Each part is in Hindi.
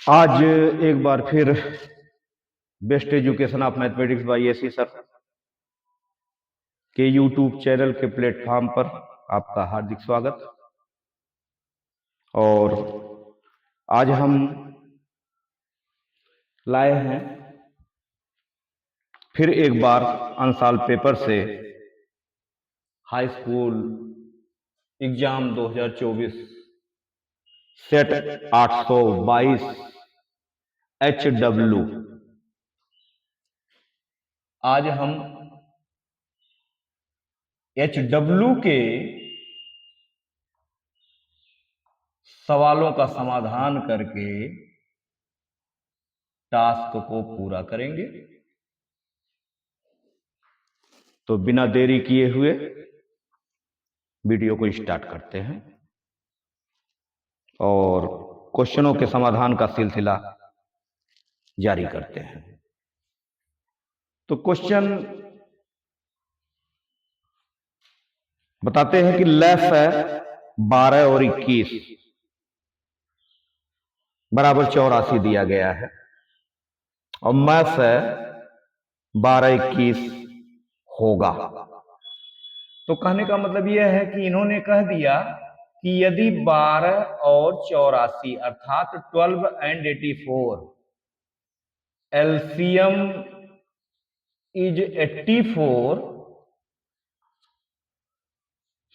आज एक बार फिर best education of mathematics bye AC sir के यूट्यूब चैनल के प्लेटफॉर्म पर आपका हार्दिक स्वागत। और आज हम लाए हैं फिर एक बार अनसॉल्व पेपर से high school exam 2024 set 822 HW। आज हम HW के सवालों का समाधान करके टास्क को पूरा करेंगे। तो बिना देरी किए हुए वीडियो को स्टार्ट करते हैं और क्वेश्चनों के समाधान का सिलसिला जारी करते हैं। तो क्वेश्चन बताते हैं कि लेफ है 12 और 21 बराबर 84 दिया गया है और मैथ है 12-21 होगा। तो कहने का मतलब यह है कि इन्होंने कह दिया कि यदि 12 और 84 अर्थात 12 and 84 LCM is 84,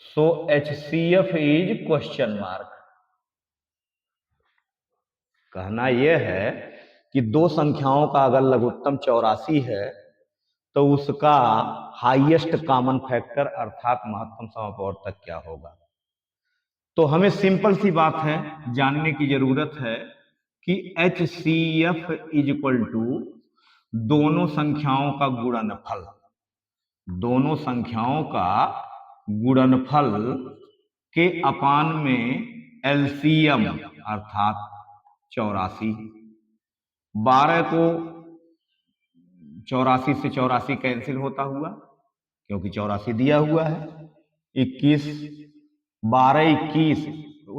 so HCF is question mark. कहना यह है कि दो संख्याओं का अगर लघुत्तम 84 है तो उसका हाईएस्ट कॉमन फैक्टर अर्थात महत्तम समापवर्तक क्या होगा। तो हमें सिंपल सी बात है जानने की जरूरत है कि HCF इज इक्वल टू दोनों संख्याओं का गुणनफल, दोनों संख्याओं का गुणनफल के अपान में एलसीएम अर्थात 84। 12 को 84 से 84 कैंसिल होता हुआ क्योंकि 84 दिया हुआ है। 21 12 21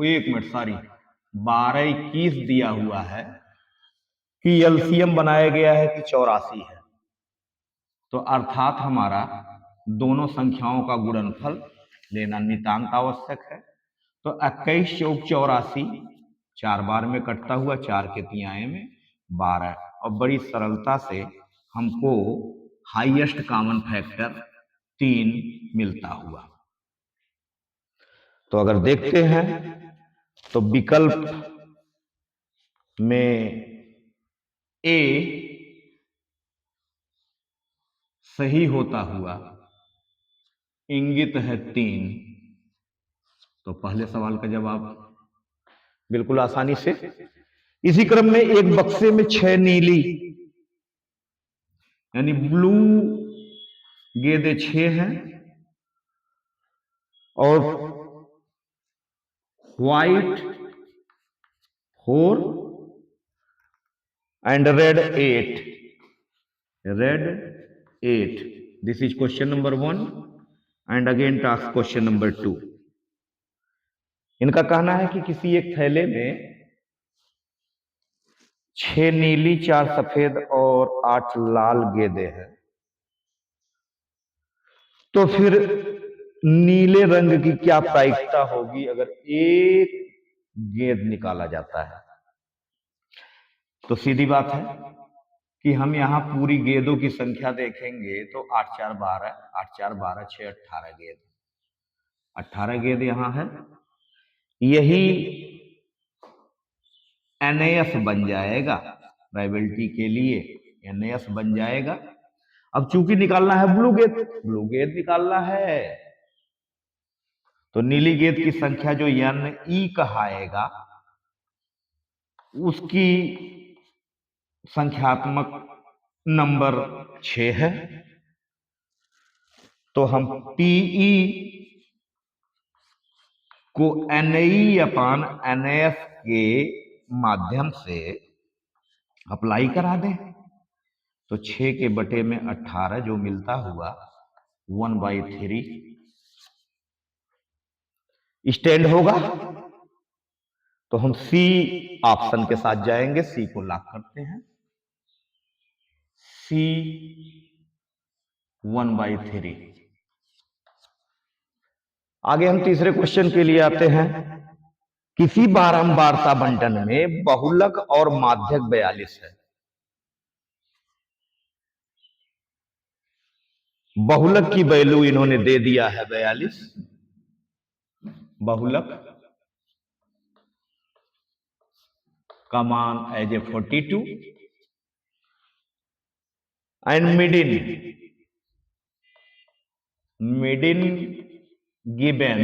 एक मिनट सॉरी 12 21 दिया हुआ है कि एलसीएम बनाया गया है कि 84 है। तो अर्थात हमारा दोनों संख्याओं का गुणनफल लेना नितांत आवश्यक है। तो 21 चौक 84 4 बार में कटता हुआ 4 के तिहाई में 12 और बड़ी सरलता से हमको हाईएस्ट कॉमन फैक्टर 3 मिलता हुआ। तो अगर देखते हैं तो विकल्प में ए सही होता हुआ इंगित है 3। तो पहले सवाल का जवाब बिल्कुल आसानी से। इसी क्रम में एक बक्से में 6 नीली यानी ब्लू गेंदें 6 हैं और white 4 and red 8। Red 8। This is question number 1 and again task question number 2। इनका कहना है कि किसी एक थैले में 6 नीली 4 सफेद और 8 लाल गेंदें हैं। तो फिर नीले रंग की क्या प्रायिकता होगी अगर एक गेंद निकाला जाता है। तो सीधी बात है कि हम यहां पूरी गेंदों की संख्या देखेंगे तो 8 4 12 8 4 12 6 18 गेंद, 18 गेंद यहां है। यही NAS बन जाएगा, प्रोबेबिलिटी के लिए NAS बन जाएगा। अब चूंकि निकालना है ब्लू गेंद निकालना है तो नीली गेंद की संख्या जो NE कहाएगा उसकी संख्यात्मक नंबर 6 है। तो हम PE को NE/NAS के माध्यम से अप्लाई करा दें तो 6 के बटे में 18 जो मिलता हुआ 1/3 स्टैंड होगा। तो हम सी ऑप्शन के साथ जाएंगे, सी को लॉक करते हैं। सी 1/3। आगे हम तीसरे क्वेश्चन के लिए आते हैं। किसी बारंबारता बंटन में बहुलक और माध्यक 42 है। बहुलक की वैल्यू इन्होंने दे दिया है 42। बहुलक का मान as a 42 and median given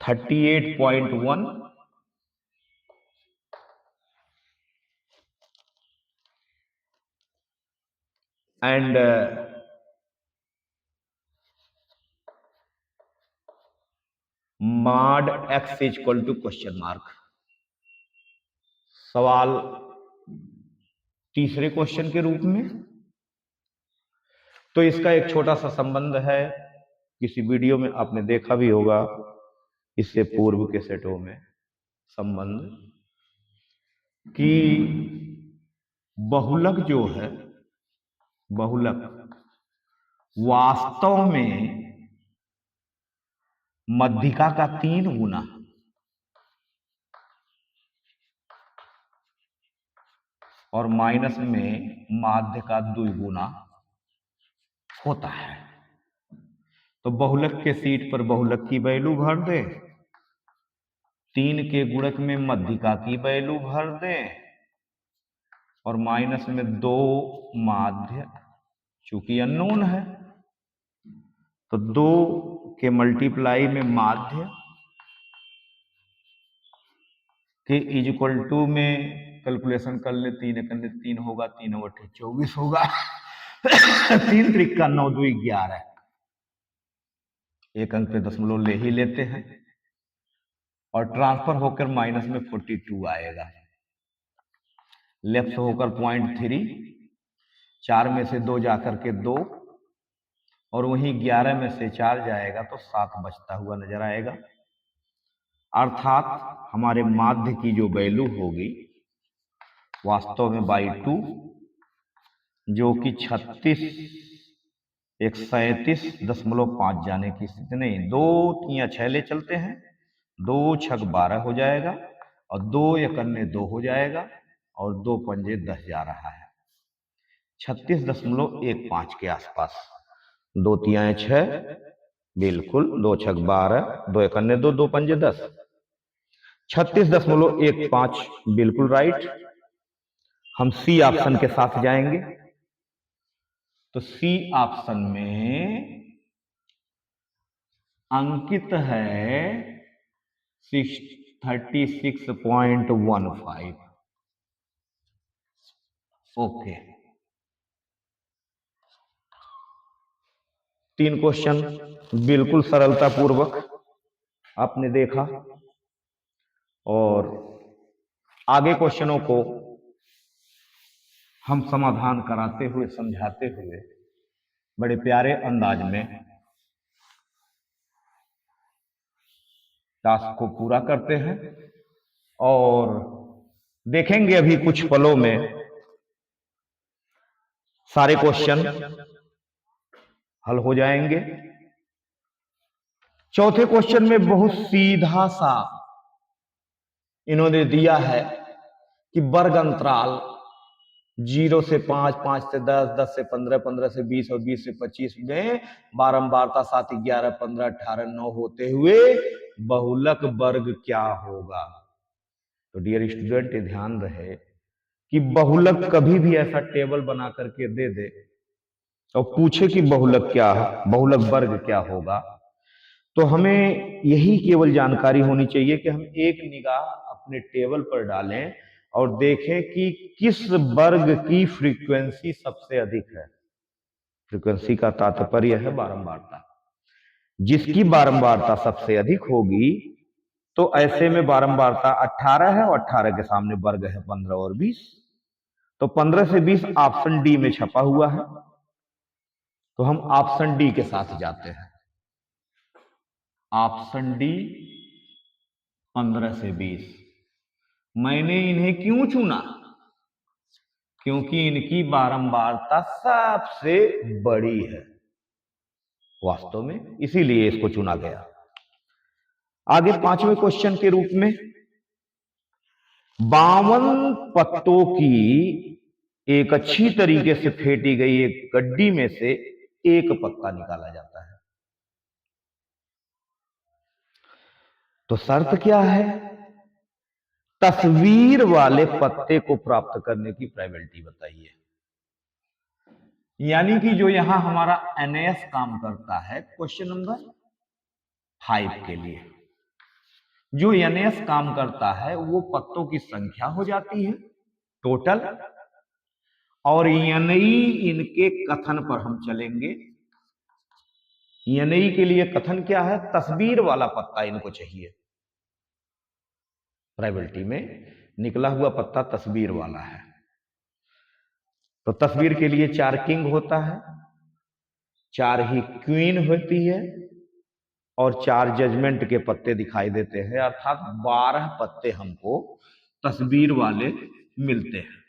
38.1 and mod x is equal to question mark. सवाल तीसरे क्वेश्चन के रूप में। तो इसका एक छोटा सा संबंध है, किसी वीडियो में आपने देखा भी होगा, इससे पूर्व के सेटों में संबंध, कि बहुलक जो है, बहुलक वास्तव में मध्यिका का 3 गुना और माइनस में माध्य का 2 गुना होता है। तो बहुलक के सीट पर बहुलक की वैल्यू भर दे, 3 के गुणक में मध्यिका की वैल्यू भर दे और माइनस में 2 माध्य, चूंकि अननोन है तो 2 के मल्टीप्लाई में माध्य के इज इक्वल टू में कैलकुलेशन कर ले, 3 होगा, 3 24 होगा 3 त्रिका 9 2 11, एक अंक पे दशमलव ले ही लेते हैं और ट्रांसफर होकर माइनस में 42 आएगा, लेफ्ट होकर 0.3, 4 में से 2 जाकर के 2 और वहीं 11 में से 4 जाएगा तो 7 बचता हुआ नजर आएगा। अर्थात हमारे माध्य की जो वैल्यू होगी वास्तव में बाई 2, जो कि 137.5 जाने की स्थिति नहीं, 2 या 6 ले चलते हैं, 2 छक 12 हो जाएगा और 2 एकन्ने 2 हो जाएगा और 2 पंजे 10 जा रहा है, 36.15 के आसपास। 2 तियाएं 6, बिल्कुल, 2 छक 12, 2 एकन्ने 2, 2 पंजे 10, 36.15 बिल्कुल राइट। हम सी ऑप्शन के साथ जाएंगे। तो सी ऑप्शन में अंकित है 36.15। ओके, 3 क्वेश्चन बिल्कुल सरलता पूर्वक आपने देखा और आगे क्वेश्चनों को हम समाधान कराते हुए, समझाते हुए बड़े प्यारे अंदाज में टास्क को पूरा करते हैं और देखेंगे अभी कुछ पलों में सारे क्वेश्चन हल हो जाएंगे। चौथे क्वेश्चन में बहुत सीधा सा इन्होंने दिया है कि वर्ग अंतराल 0 से 5, 5 से 10, 10 से 15, 15 से 20 और 20 से 25 में बारंबारता 7, 11, 15, 18, 9 होते हुए बहुलक वर्ग क्या होगा। तो डियर स्टूडेंट, ये ध्यान रहे कि बहुलक कभी भी ऐसा टेबल बना करके दे दे और पूछे कि बहुलक क्या है, बहुलक वर्ग क्या होगा, तो हमें यही केवल जानकारी होनी चाहिए कि हम एक निगाह अपने टेबल पर डालें और देखें कि किस वर्ग की फ्रीक्वेंसी सबसे अधिक है। फ्रीक्वेंसी का तात्पर्य है बारंबारता। जिसकी बारंबारता सबसे अधिक होगी तो ऐसे में बारंबारता 18 है और 18 के सामने वर्ग है 15 और 20, तो 15 से 20 ऑप्शन डी में छपा हुआ है, तो हम ऑप्शन डी के साथ जाते हैं। ऑप्शन डी 15 से 20। मैंने इन्हें क्यों चुना? क्योंकि इनकी बारंबारता सबसे बड़ी है वास्तव में, इसीलिए इसको चुना गया। आगे 5वें क्वेश्चन के रूप में 52 पत्तों की एक अच्छी तरीके से फेंटी गई एक गड्डी में से एक पत्ता निकाला जाता है। तो शर्त क्या है? तस्वीर वाले पत्ते को प्राप्त करने की प्रोबेबिलिटी बताइए। यानी कि जो यहां हमारा एनएस काम करता है क्वेश्चन नंबर 5 के लिए, जो एनएस काम करता है वो पत्तों की संख्या हो जाती है टोटल, और एनई इनके कथन पर हम चलेंगे। एनई के लिए कथन क्या है? तस्वीर वाला पत्ता इनको चाहिए। प्रोबेबिलिटी में निकला हुआ पत्ता तस्वीर वाला है। तो तस्वीर के लिए 4 किंग होता है, 4 ही क्वीन होती है, और 4 जजमेंट के पत्ते दिखाई देते हैं, अर्थात 12 पत्ते हमको तस्वीर वाले मिलते हैं।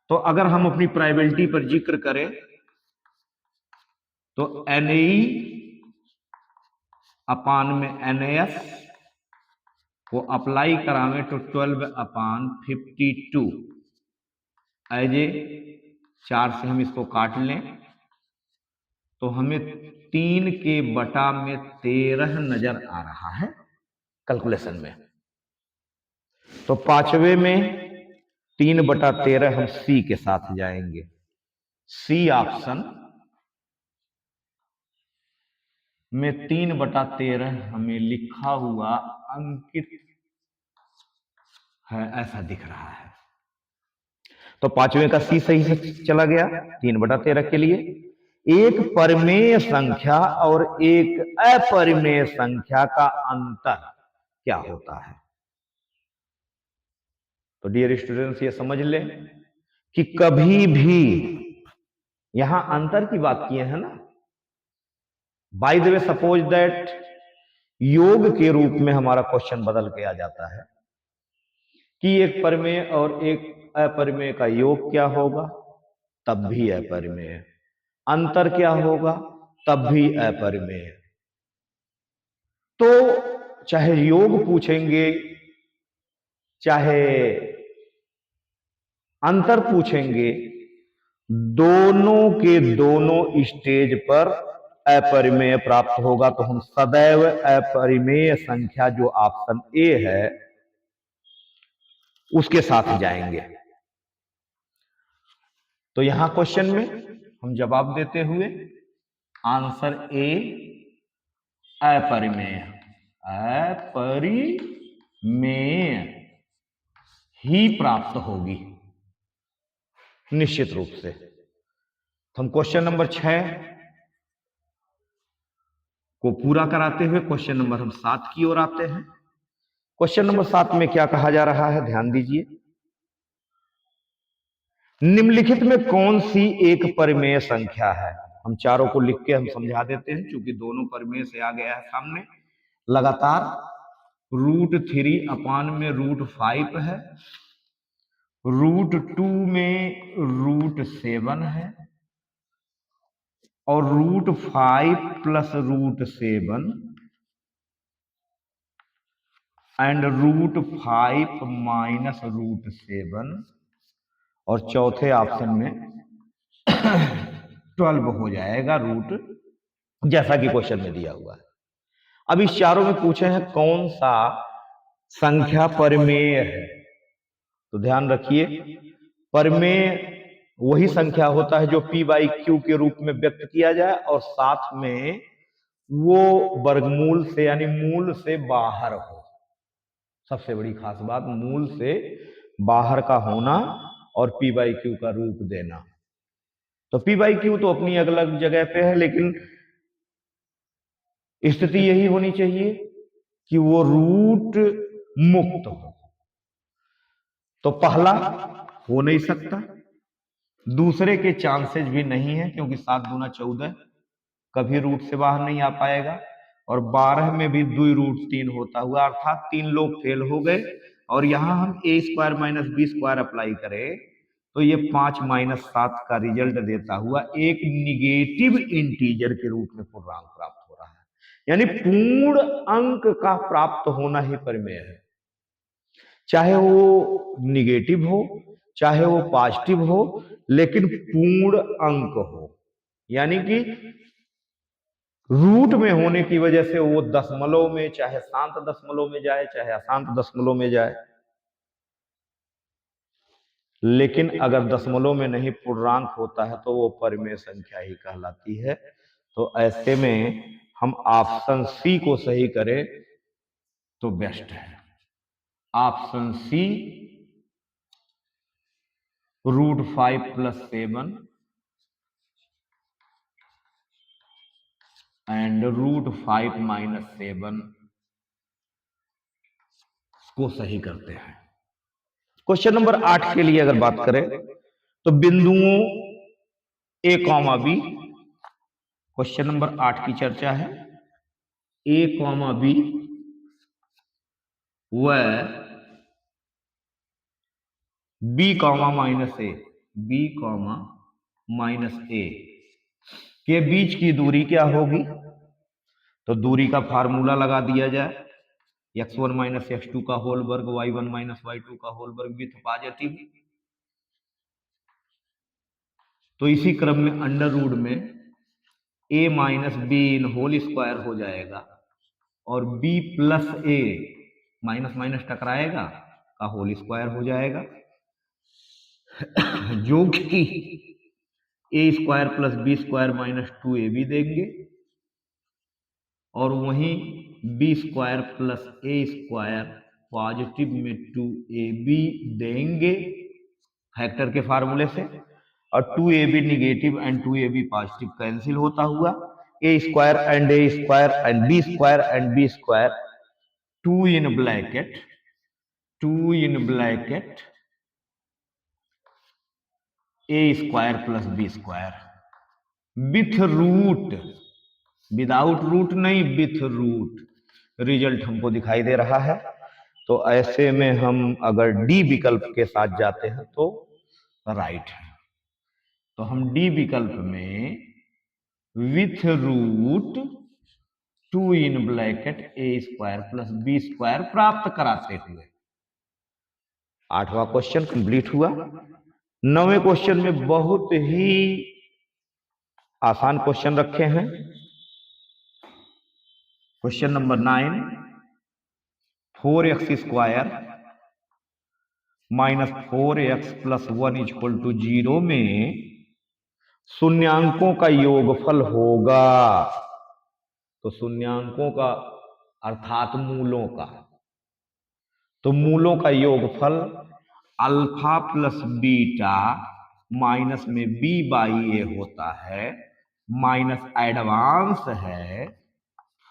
तो अगर हम अपनी प्रोबेबिलिटी पर जिक्र करें तो एनई अपान में एनएस को अप्लाई करावें तो 12/52 एज ए 4 से हम इसको काट लें तो हमें 3 के बटा में 13 नजर आ रहा है कैलकुलेशन में। तो 5वें में 3/13 हम सी के साथ जाएंगे। सी ऑप्शन में 3/13 हमें लिखा हुआ अंकित है, ऐसा दिख रहा है। तो 5वें का सी सही से चला गया 3/13 के लिए। एक परिमेय संख्या और एक अपरिमेय संख्या का अंतर क्या होता है? तो डियर स्टूडेंट्स ये समझ लें कि कभी भी यहां अंतर की बात किए हैं ना। By the way suppose that योग के रूप में हमारा क्वेश्चन बदल के आ जाता है कि एक परिमेय और एक अपरिमेय का योग क्या होगा, तब भी अपरिमेय। अंतर क्या होगा, तब भी अपरिमेय। तो चाहे योग पूछेंगे चाहे अंतर पूछेंगे, दोनों के दोनों स्टेज पर अपरिमेय प्राप्त होगा। तो हम सदैव अपरिमेय संख्या जो ऑप्शन ए है उसके साथ जाएंगे। तो यहां क्वेश्चन में हम जवाब देते हुए आंसर ए अपरिमेय, अपरिमेय ही प्राप्त होगी निश्चित रूप से। हम क्वेश्चन नंबर 6 को पूरा कराते हुए क्वेश्चन नंबर हम 7 की ओर आते हैं। क्वेश्चन नंबर 7 में क्या कहा जा रहा है, ध्यान दीजिए। निम्नलिखित में कौन सी एक परिमेय संख्या है? हम चारों को लिख के हम समझा देते हैं, क्योंकि दोनों परिमेय से आ गया है सामने लगातार। √3 अपान में √5 है, √2 में √7 है, और √5 प्लस √7 एंड √5 माइनस √7, और चौथे ऑप्शन में 12 हो जाएगा रूट, जैसा कि क्वेश्चन में दिया हुआ है। अब इस चारों में पूछे हैं कौन सा संख्या परिमेय है। तो ध्यान रखिए, परिमेय वही संख्या होता है जो p/q के रूप में व्यक्त किया जाए और साथ में वो वर्गमूल से यानी मूल से बाहर हो। सबसे बड़ी खास बात मूल से बाहर का होना और p/q का रूप देना। तो p/q तो अपनी अलग जगह पे है, लेकिन स्थिति यही होनी चाहिए कि वो रूट मुक्त हो। तो पहला हो नहीं सकता, दूसरे के चांसेस भी नहीं है, क्योंकि 7 दूना 14 कभी रूट से बाहर नहीं आ पाएगा, और 12 में भी 2√3 होता हुआ, अर्थात 3 लोग फेल हो गए। और यहाँ हम A square minus B square apply करें तो ये 5 माइनस 7 का रिजल्ट देता हुआ एक निगेटिव इंटीजर के रूप में पूर्णांक प्राप्त हो रहा है। यानी पूर्ण अंक का प्राप्त होना ही प्रमेय है, चाहे वो निगेटिव हो चाहे वो पॉजिटिव हो, लेकिन पूर्ण अंक हो। यानी कि रूट में होने की वजह से वो दशमलव में, चाहे शांत दशमलव में जाए चाहे अशांत दशमलव में जाए, लेकिन अगर दशमलव में नहीं पूर्णांक होता है तो वो परिमेय संख्या ही कहलाती है। तो ऐसे में हम ऑप्शन सी को सही करें तो बेस्ट है। ऑप्शन सी √5 + 7 एंड √5 - 7 को सही करते हैं। क्वेश्चन नंबर 8 के लिए अगर बात करें तो बिंदुओं ए कॉमा बी, क्वेश्चन नंबर 8 की चर्चा है। ए कॉमा बी व बी कॉमा माइनस ए, बी कॉमा माइनस ए के बीच की दूरी क्या होगी? तो दूरी का फार्मूला लगा दिया जाए, x1 - x2 का होल वर्ग y1 - y2 का होल वर्ग विथ पॉजिटिव। तो इसी क्रम में अंडर रूट में a minus B in whole square हो जाएगा और b plus A minus minus टकराएगा का होल स्क्वायर हो जाएगा, जो कि a square plus B square minus 2ab देंगे। और वहीं B square plus A square positive में 2ab देंगे फैक्टर के फार्मूले से, और 2ab negative and 2ab positive cancel होता हुआ A square and B square and B square 2 in bracket A square plus B square with root, without root नहीं विथ रूट, रिजल्ट हमको दिखाई दे रहा है। तो ऐसे में हम अगर डी विकल्प के साथ जाते हैं तो राइट है। तो हम डी विकल्प में with root 2 in bracket A square plus B square प्राप्त कराते हुए 8वां क्वेश्चन कंप्लीट हुआ। 9वें क्वेश्चन में बहुत ही आसान क्वेश्चन रखे हैं। Question number 9, 4x square minus 4x plus 1 = 0 में शून्यांकों का योगफल होगा। तो शून्यांकों का अर्थात मूलों का, तो मूलों का योगफल अल्फा प्लस बीटा माइनस में b/a होता है, माइनस एडवांस है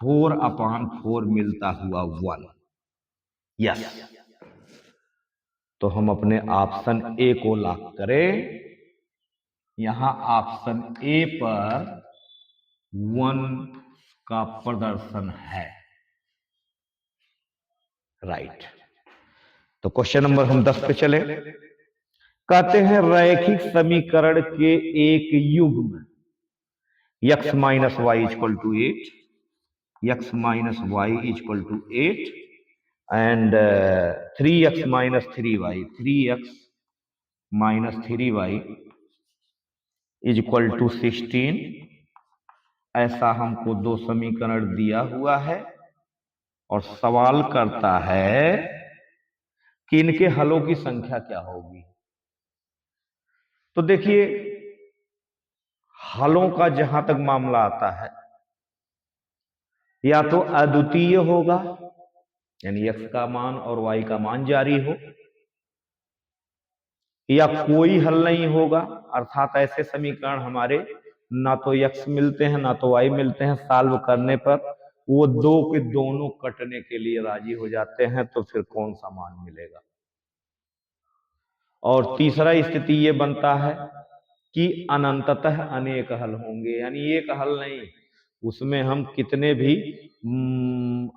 4/4 मिलता हुआ 1। यस, तो हम अपने ऑप्शन ए को लॉक करें। यहां ऑप्शन ए पर 1 का प्रदर्शन है, राइट। तो क्वेश्चन नंबर हम 10 पे चले। कहते हैं रैखिक समीकरण के एक युग्म x - y = 8, x - y = 8 and 3x - 3y, 3x - 3y = 16। ऐसा हमको दो समीकरण दिया हुआ है और सवाल करता है कि इनके हलों की संख्या क्या होगी। तो देखिए, हलों का जहां तक मामला आता है, या तो अद्वितीय होगा यानी x का मान और y का मान जारी हो, या कोई हल नहीं होगा, अर्थात ऐसे समीकरण हमारे ना तो x मिलते हैं ना तो y मिलते हैं, सॉल्व करने पर वो दो के दोनों कटने के लिए राजी हो जाते हैं, तो फिर कौन सा मान मिलेगा। और तीसरा स्थिति ये बनता है कि अनंततः अनेक हल होंगे, यानी एक हल नहीं उसमें हम कितने भी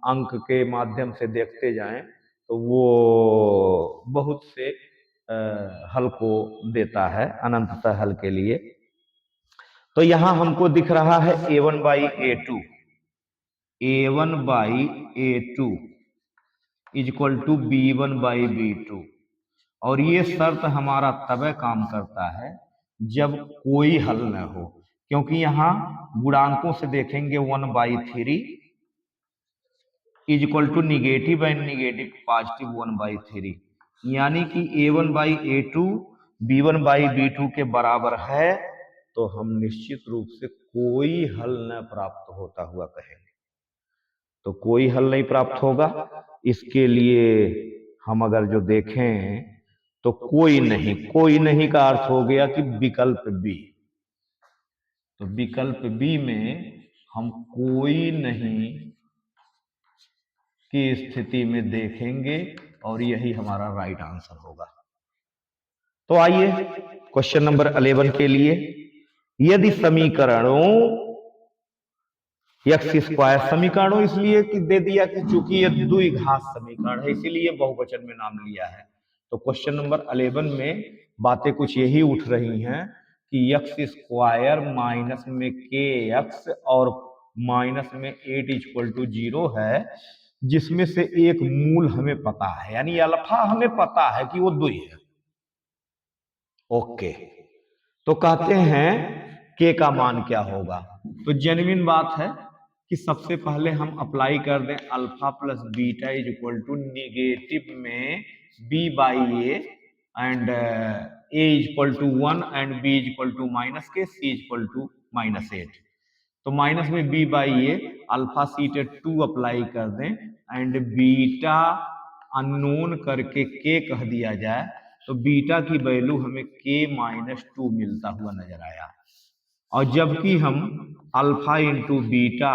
अंक के माध्यम से देखते जाएं तो वो बहुत से हल को देता है, अनंततः हल के लिए। तो यहां हमको दिख रहा है a1 by a2, a1 by a2 equal to b1 by b2। और ये शर्त हमारा तब काम करता है जब कोई हल न हो, क्योंकि यहाँ गुणांकों से देखेंगे 1/3 is equal to negative and negative positive 1/3, यानी कि a1 by a2 b1 by b2 के बराबर है, तो हम निश्चित रूप से कोई हल न प्राप्त होता हुआ कहेंगे। तो कोई हल नहीं प्राप्त होगा, इसके लिए हम अगर जो देखें तो कोई नहीं का अर्थ हो गया कि विकल्प बी। तो विकल्प बी में हम कोई नहीं की स्थिति में देखेंगे और यही हमारा राइट आंसर होगा। तो आइए क्वेश्चन नंबर 11 के लिए, यदि समीकरणों एक्स स्क्वायर, समीकरणों इसलिए कि दे दिया कि चूंकि ये द्विघात समीकरण है इसीलिए बहुवचन में नाम लिया है। तो क्वेश्चन नंबर 11 में बातें कुछ यही उठ रही हैं कि एक्स स्क्वायर माइनस में के एक्स और माइनस में 8 इक्वल टू 0 है, जिसमें से एक मूल हमें पता है, यानी अल्फा हमें पता है कि वो 2 है। ओके, तो कहते हैं के का मान क्या होगा। तो जेन्युइन बात है कि सबसे पहले हम अप्लाई कर दें alpha plus beta is equal to negative में B by A and A is equal to 1 and B is equal to minus K, C is equal to -8। तो माइनस में बी बाई ए, अल्फा सीटेड 2 अप्लाई कर दें एंड बीटा अननोन करके के कह दिया जाए, तो बीटा की वैल्यू हमें k-2 मिलता हुआ नजर आया। और जबकि हम alpha into beta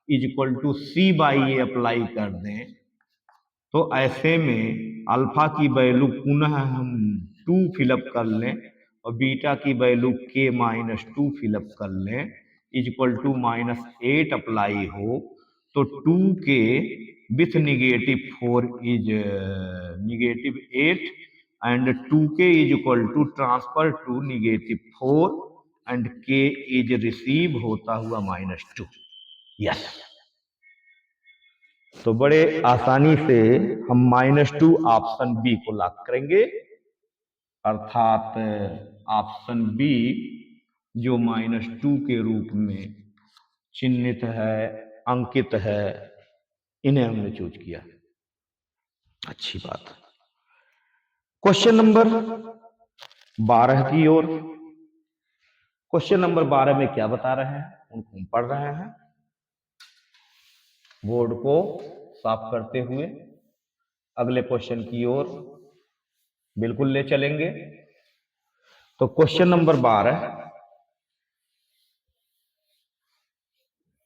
is equal to C by A apply कर दें, तो ऐसे में अल्फा की वैल्यू पुनः हम 2 फिलअप कर लें और बीटा की वैल्यू k-2 फिलअप कर लें इज इक्वल टू -8 अप्लाई हो, तो 2k with -4 is -8 and 2k is equal to transfer to -4 and k is receive होता हुआ -2। यस, तो बड़े आसानी से हम -2 ऑप्शन बी को लॉक करेंगे, अर्थात ऑप्शन बी जो -2 के रूप में चिन्हित है, अंकित है, इन्हें हमने चूज किया। अच्छी बात। क्वेश्चन नंबर 12 की ओर। क्वेश्चन नंबर 12 में क्या बता रहे हैं उनको हम पढ़ रहे हैं, बोर्ड को साफ करते हुए अगले क्वेश्चन की ओर बिल्कुल ले चलेंगे। तो क्वेश्चन नंबर 12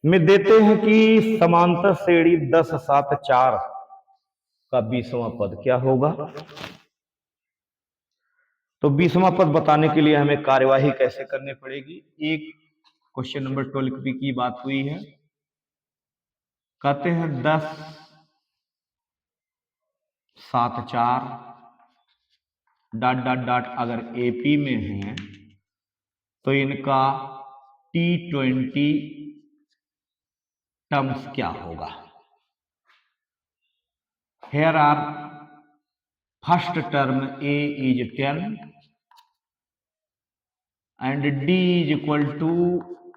में देते हैं कि समांतर श्रेणी 10 7 4 का 20वां पद क्या होगा। तो 20वां पद बताने के लिए हमें कार्यवाही कैसे करनी पड़ेगी। एक क्वेश्चन नंबर 12 की बात हुई है, कहते हैं 10 7 4 डॉट डॉट डॉट अगर एपी में है तो इनका T20 टर्म्स क्या होगा। Here are first term A is 10 and D is equal to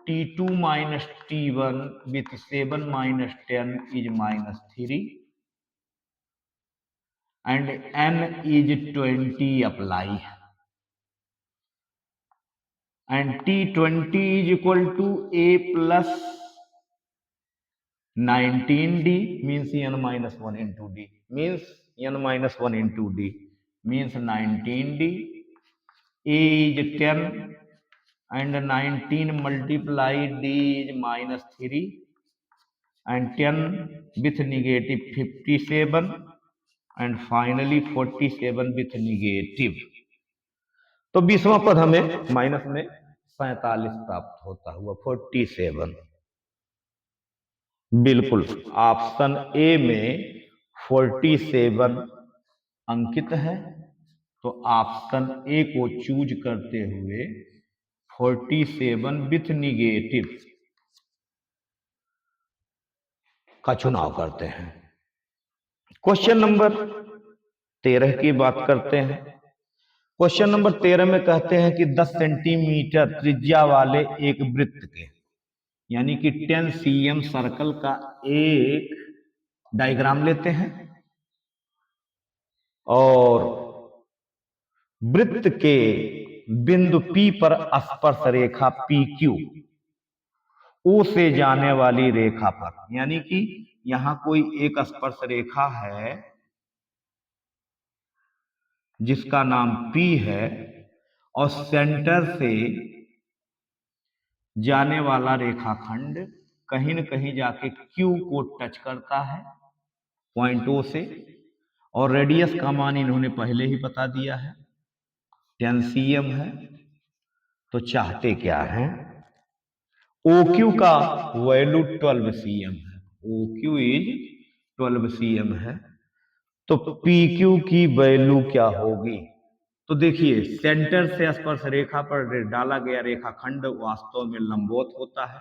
T2 minus T1 with 7 minus 10 is -3 and N is 20 apply and T20 is equal to A plus 19D means N minus 1 into D means N minus 1 into D means 19D. A is 10 and 19 multiply D is -3 and 10 with negative 57 and finally 47 with negative। तो 20वां पद हमें माइनस में 47 प्राप्त होता हुआ 47। बिल्कुल, ऑप्शन ए में 47 अंकित है, तो ऑप्शन ए को चूज करते हुए 47 विथ निगेटिव का चुनाव करते हैं। क्वेश्चन नंबर 13 की बात करते हैं। क्वेश्चन नंबर 13 में कहते हैं कि 10 सेंटीमीटर त्रिज्या वाले एक वृत्त के यानी कि 10 cm सर्कल का एक डायग्राम लेते हैं और वृत्त के बिंदु P पर स्पर्श रेखा PQ O से जाने वाली रेखा पर, यानी कि यहां कोई एक स्पर्श रेखा है जिसका नाम P है और सेंटर से जाने वाला रेखाखंड कहीं न कहीं जाके Q को टच करता है पॉइंट O से, और रेडियस का मान इन्होंने पहले ही बता दिया है 10 cm है। तो चाहते क्या है, OQ का वैल्यू 12 cm है, OQ इज 12 cm है, तो PQ की वैल्यू क्या होगी। तो देखिए, सेंटर से स्पर्श रेखा पर डाला गया रेखाखंड वास्तव में लंबवत होता है,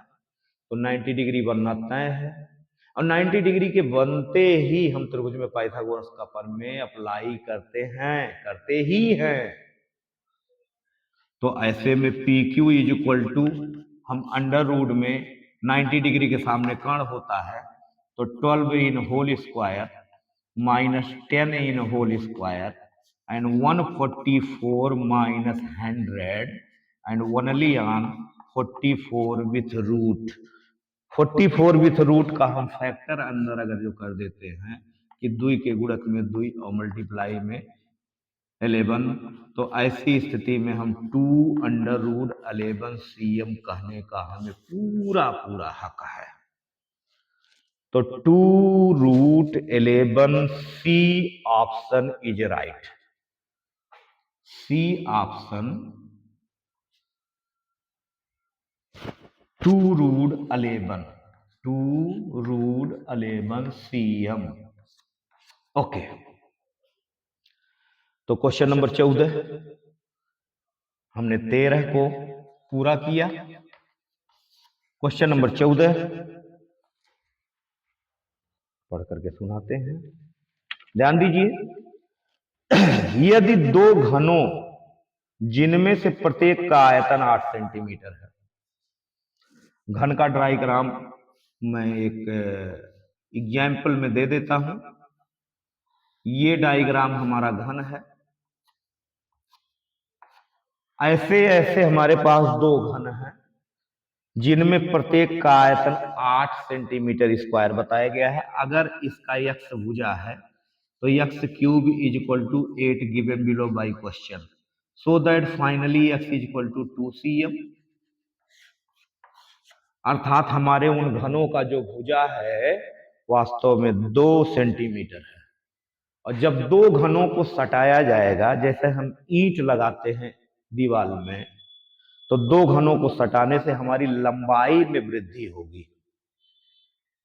तो 90 डिग्री बनना तय है, और 90 डिग्री के बनते ही हम त्रिभुज में पाइथागोरस का प्रमेय अप्लाई करते ही हैं। तो ऐसे में PQ इज इक्वल टू, हम अंडर रूट में 90 डिग्री के सामने कर्ण होता है, तो 12 in whole square minus 10 in whole square and 144 minus 100 and only on 44 with root. 44 with root का हम फैक्टर अंदर अगर जो कर देते हैं कि 2 के गुणक में 2 और मल्टीप्लाई में 11, तो ऐसी स्थिति में हम 2 अंडर रूट 11 cm कहने का हमें पूरा पूरा हक है। तो 2 root 11 C option is right. C option 2 root 11 cm। Okay, तो क्वेश्चन नंबर 14 हमने 13 को पूरा किया। क्वेश्चन नंबर 14 पढ़ करके सुनाते हैं, ध्यान दीजिए। यदि दो घनों जिनमें से प्रत्येक का आयतन 8 सेंटीमीटर है, घन का डायग्राम मैं एक एग्जाम्पल में दे देता हूं। ये डायग्राम हमारा घन है, ऐसे ऐसे हमारे पास दो घन हैं जिनमें प्रत्येक का आयतन 8 सेंटीमीटर स्क्वायर बताया गया है। अगर इसका यक्ष भुजा है तो x cube is equal to 8 given below by question, so that finally x is equal to 2 cm। अर्थात हमारे उन घनों का जो भुजा है वास्तव में 2 सेंटीमीटर है, और जब दो घनों को सटाया जाएगा, जैसे हम ईंट लगाते हैं दीवार में, तो दो घनों को सटाने से हमारी लंबाई में वृद्धि होगी,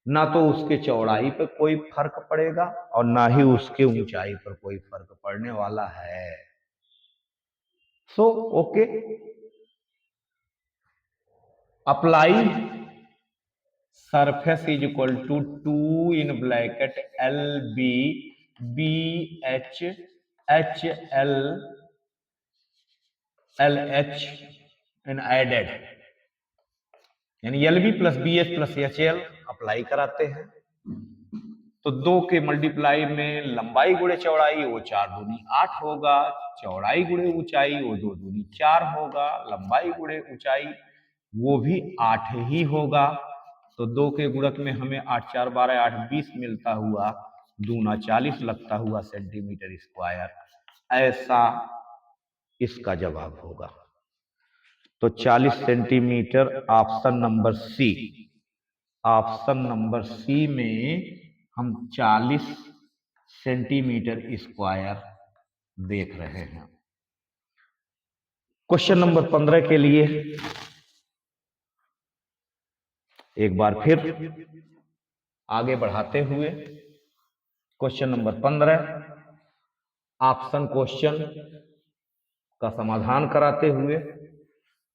ना तो उसके चौड़ाई पर कोई फर्क पड़ेगा और ना ही उसके ऊंचाई पर कोई फर्क पड़ने वाला है। So okay, apply surface is equal to 2 in bracket LB BH HL LH and added, यानी LB plus BH plus HL apply कराते हैं। तो 2 के मल्टीप्लाई में लंबाई गुणे चौड़ाई वो 4 दूनी 8 होगा, चौड़ाई गुणे ऊंचाई वो 2 दूनी 4 होगा, लंबाई गुणे ऊंचाई वो भी 8 ही होगा। तो 2 के गुणक में हमें 8 4 12 8 20 मिलता हुआ, दूना 40 लगता हुआ सेंटीमीटर स्क्वायर, ऐसा इसका जवाब होगा। तो 40 centimetre option number C, option number C में हम 40 सेंटीमीटर स्क्वायर देख रहे हैं। क्वेश्चन नंबर 15 के लिए, एक बार फिर आगे बढ़ाते हुए क्वेश्चन नंबर 15 ऑप्शन क्वेश्चन का समाधान कराते हुए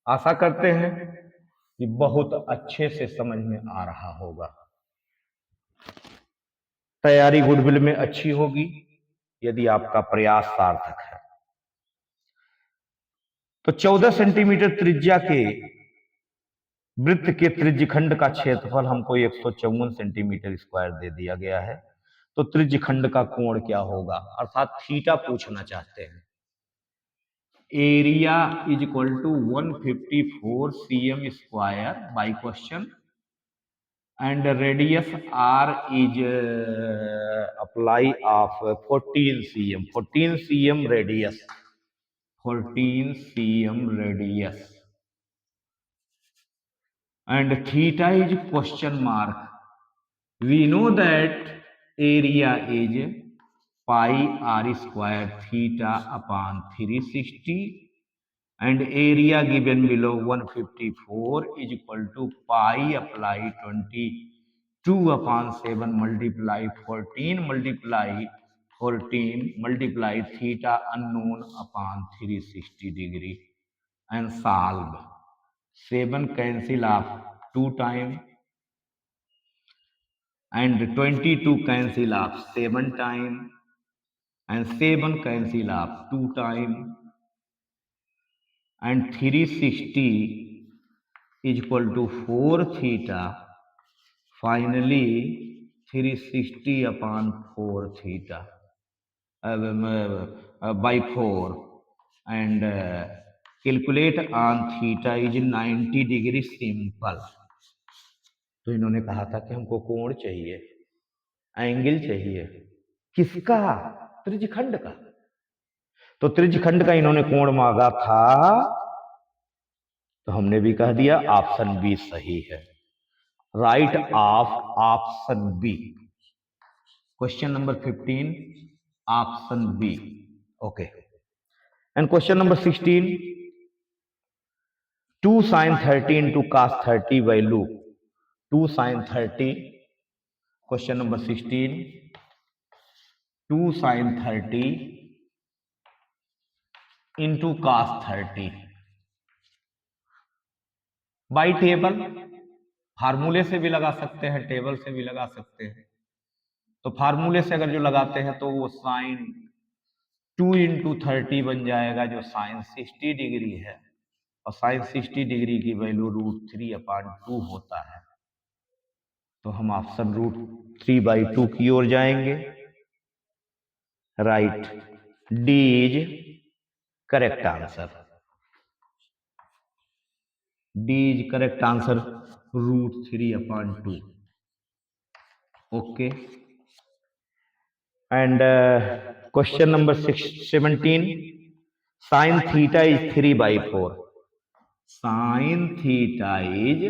आशा करते हैं कि बहुत अच्छे से समझ में आ रहा होगा। तैयारी गुडविल में अच्छी होगी यदि आपका प्रयास सार्थक है। तो 14 सेंटीमीटर त्रिज्या के वृत्त के त्रिज्यखंड का क्षेत्रफल हमको 154 सेंटीमीटर स्क्वायर दे दिया गया है। तो त्रिज्यखंड का कोण क्या होगा, अर्थात थीटा पूछना चाहते हैं। Area is equal to 154 cm square by question and radius R is apply of 14 cm radius, 14 cm radius and theta is question mark. We know that area is pi r square theta upon 360 and area given below 154 is equal to pi apply 22 upon 7 multiply 14 multiply theta unknown upon 360 degree and solve. 7 cancel off 2 time and 22 cancel off 7 time and 7 cancel off 2 time and 360 is equal to 4 theta. Finally 360 upon 4 theta by 4 and calculate on theta is 90 degree simple. तो इन्होंने कहा था कि हमको कोण चाहिए, एंगल चाहिए, किसका, त्रिज्यखंड का। तो त्रिज्यखंड का इन्होंने कोण मांगा था, तो हमने भी कह दिया ऑप्शन बी सही है, right of option B. Question number 15 option B, okay. And question number 16 2 sin 30 into cos 30 value 2 sin 30, question number 16 2 sin 30 into cos 30 by table, फार्मूले से भी लगा सकते हैं, टेबल से भी लगा सकते हैं। तो फार्मूले से अगर जो लगाते हैं तो वो साइन 2 into 30 बन जाएगा, जो साइन 60 डिग्री है, और साइन 60 डिग्री की वैल्यू √3/2 होता है। तो हम ऑप्शन √3/2 की ओर जाएंगे, right, D is correct answer, D is correct answer, √3/2, okay. And question number 17 sine theta is 3/4, sine theta is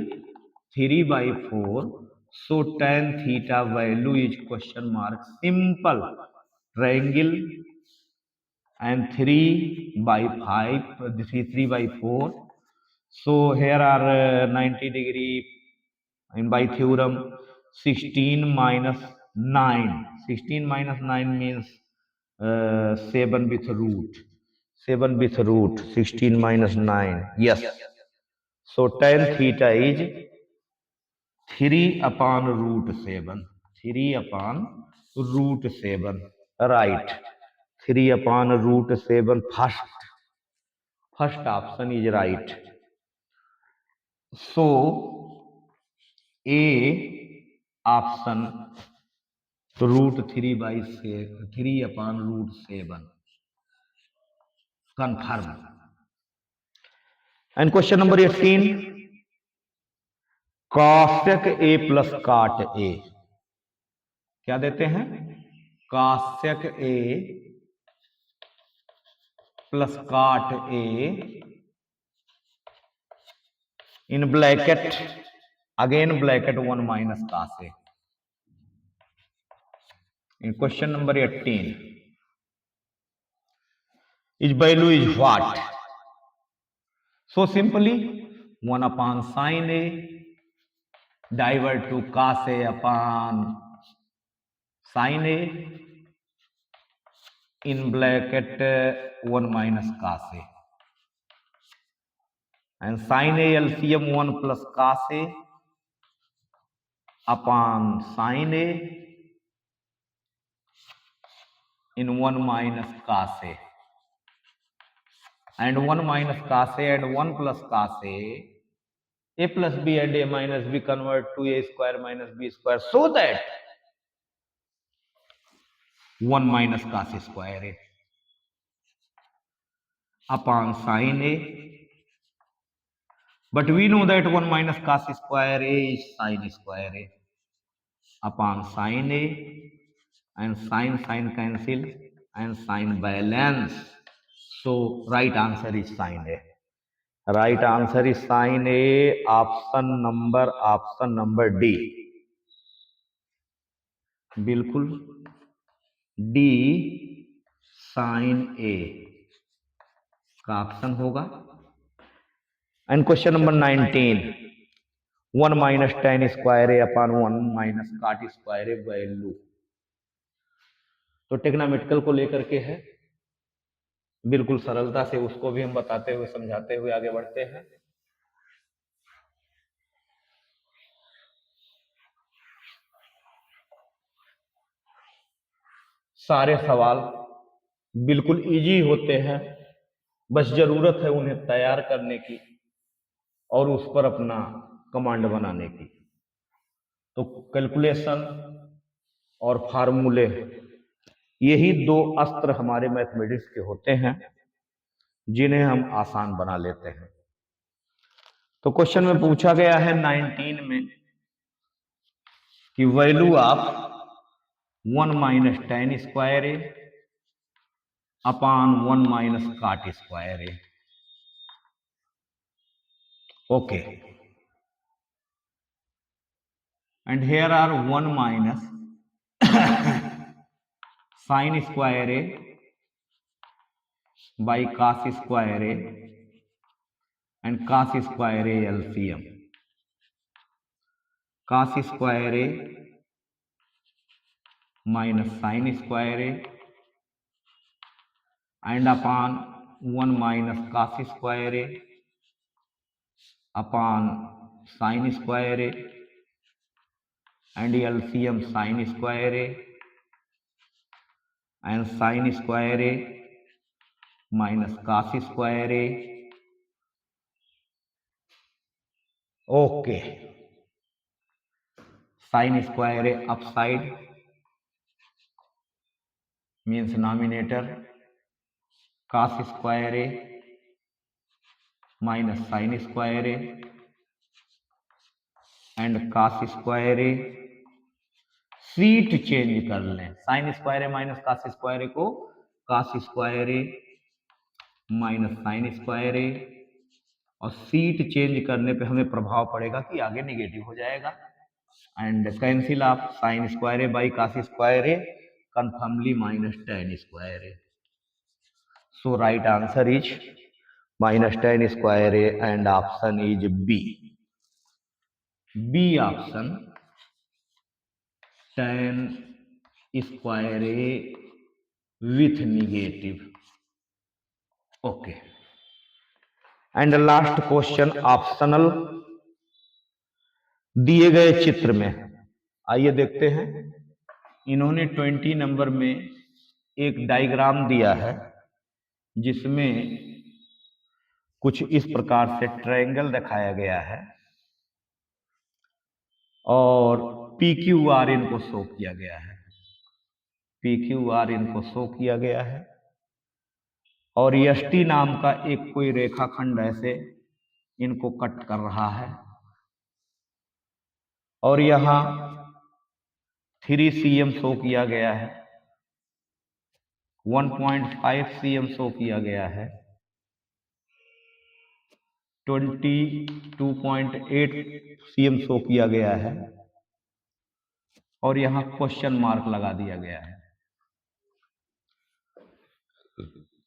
3/4, so tan theta value is question mark simple triangle and 3/5 3/4, so here are 90 degree and by theorem 16 minus 9, 16 minus 9 means 7 with root, 7 with root, 16 minus 9, yes, so tan theta is 3/√7, 3/√7, right, 3/√7, first option is right. So A option √3/7, 3/√7 confirm. And question number 18 cosec A plus cot A, क्या देते हैं, cosec A plus cot A in bracket, again bracket 1 minus cos A. In question number 18 its value is what? So simply 1/sin A divert to cos A upon sin A in bracket 1 minus cos A, and sin A LCM 1 plus cos A upon sin A in 1 minus cos A, and 1 minus cos A and 1 plus cos A plus B and A minus B convert to A square minus B square, so that 1 minus cos square A upon sin A, but we know that 1 minus cos square A is sin square A upon sin A, and sin cancel and sin balance, so right answer is sin A. Right answer is sin A, option number D, बिल्कुल D sin A का ऑप्शन होगा। And question number 19, 1 minus tan square A upon 1 minus cot square A value, तो टेक्नामेटिकल को लेकर के है, बिल्कुल सरलता से उसको भी हम बताते हुए समझाते हुए आगे बढ़ते हैं। सारे सवाल बिल्कुल इजी होते हैं, बस जरूरत है उन्हें तैयार करने की और उस पर अपना कमांड बनाने की। तो कैलकुलेशन और फार्मूले, यही दो अस्त्र हमारे मैथमेटिक्स के होते हैं जिन्हें हम आसान बना लेते हैं। तो क्वेश्चन में पूछा गया है 19 में कि value of 1 minus tan square A upon 1 minus cot square A. Okay, and here are 1 minus sin square A by cos square A and cos square A LCM, cos square A minus sin square A and upon 1 minus cos square A upon sin square A and LCM sin square A and sin square A minus cos square A। Okay, sin square A upside means denominator, cos square A minus sin square A and cos square A, seat change कर लें, sin square A minus cos square A को cos square A minus sin square A, और सीट चेंज करने पे हमें प्रभाव पड़ेगा कि आगे निगेटिव हो जाएगा। And cancel of sin square A by cos square A confirmly minus tan square A, so right answer is minus tan square A and option is B option, tan square A with negative। Okay, and last question optional दिए गए चित्र में, आइए देखते हैं। इन्होंने 20 नंबर में एक डायग्राम दिया है जिसमें कुछ इस प्रकार से ट्रायंगल दिखाया गया है और PQR इनको शो किया गया है, PQR इनको शो किया गया है, और ST नाम का एक कोई रेखाखंड ऐसे इनको कट कर रहा है, और यहां 3 cm शो किया गया है, 1.5 cm शो किया गया है, 22.8 cm शो किया गया है, और यहां क्वेश्चन मार्क लगा दिया गया है,